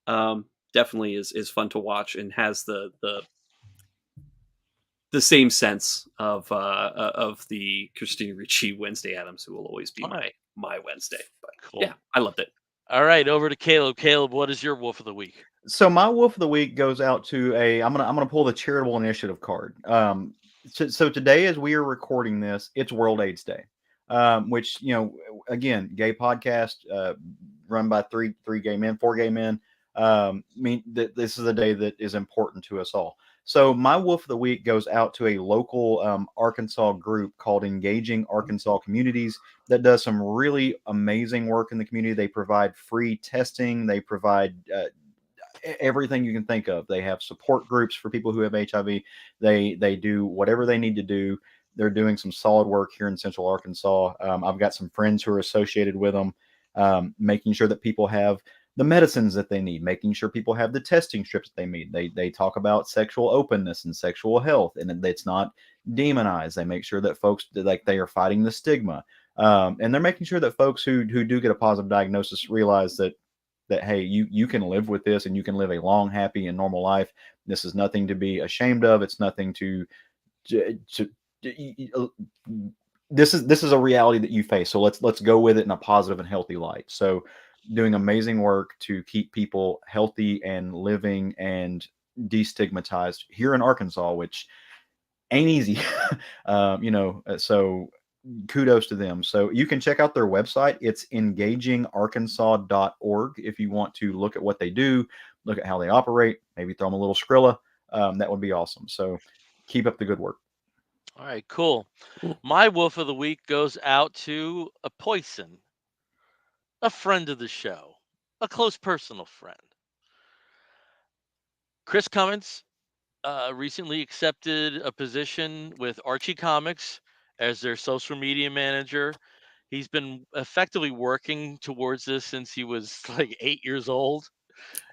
B: definitely is fun to watch and has the same sense of the Christina Ricci Wednesday Adams, who will always be
A: All right.
B: my Wednesday. But
A: Cool.
B: yeah, I loved it.
A: All right. Over to Caleb. Caleb, what is your wolf of the week?
C: So my wolf of the week goes out to I'm gonna pull the charitable initiative card. So today as we are recording this, it's World AIDS Day, which again, gay podcast run by three gay men, four gay men. Mean that this is a day that is important to us all. So my wolf of the week goes out to a local Arkansas group called Engaging Arkansas Communities that does some really amazing work in the community. They provide free testing. They provide everything you can think of. They have support groups for people who have HIV. They do whatever they need to do. They're doing some solid work here in Central Arkansas. I've got some friends who are associated with them, making sure that people have the medicines that they need, making sure people have the testing strips that they need. They talk about sexual openness and sexual health, and it's not demonized. They make sure that folks like they are fighting the stigma, and they're making sure that folks who do get a positive diagnosis realize that hey, you can live with this and you can live a long, happy, and normal life. This is nothing to be ashamed of. It's nothing to this is a reality that you face. So let's go with it in a positive and healthy light. So doing amazing work to keep people healthy and living and destigmatized here in Arkansas, which ain't easy. So kudos to them. So you can check out their website. It's engagingarkansas.org if you want to look at what they do, look at how they operate, maybe throw them a little Skrilla. That would be awesome. So keep up the good work.
A: All right. Cool.
B: Cool.
A: My wolf of the week goes out to a Poison, a friend of the show, a close personal friend. Chris Cummins recently accepted a position with Archie Comics as their social media manager. He's been effectively working towards this since he was like 8 years old.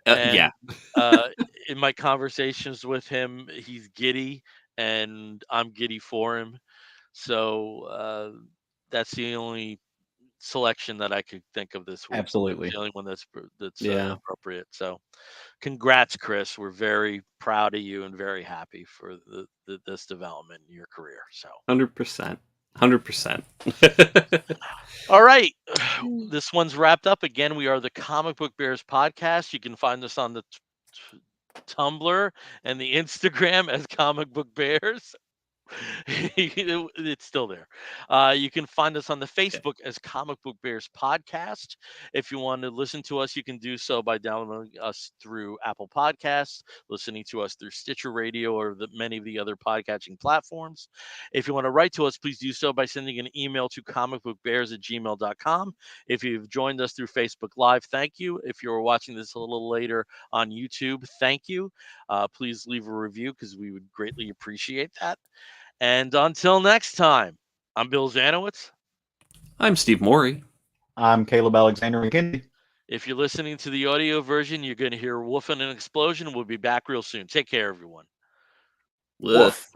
B: Yeah.
A: And uh, in my conversations with him, he's giddy, and I'm giddy for him. So that's the only selection that I could think of this week. It's
C: Absolutely.
A: the only one that's
B: Yeah.
A: appropriate. So congrats, Chris. We're very proud of you and very happy for this development in your career. So
B: 100%. 100%.
A: all right. This one's wrapped up. Again, we are the Comic Book Bears podcast. You can find us on the Tumblr and the Instagram as Comic Book Bears. It's still there. You can find us on the
B: Yeah.
A: Facebook as Comic Book Bears Podcast. If you want to listen to us, you can do so by downloading us through Apple Podcasts, listening to us through Stitcher Radio, or many of the other podcatching platforms. If you want to write to us, please do so by sending an email to comicbookbears@gmail.com. If you've joined us through Facebook Live, thank you. If you're watching this a little later on YouTube, thank you. Please leave a review because we would greatly appreciate that. And until next time, I'm Bill Zanowitz.
B: I'm Steve Morey.
C: I'm Caleb Alexander McKinney.
A: If you're listening to the audio version, you're going to hear Wolf and an Explosion. We'll be back real soon. Take care, everyone.
B: Woof.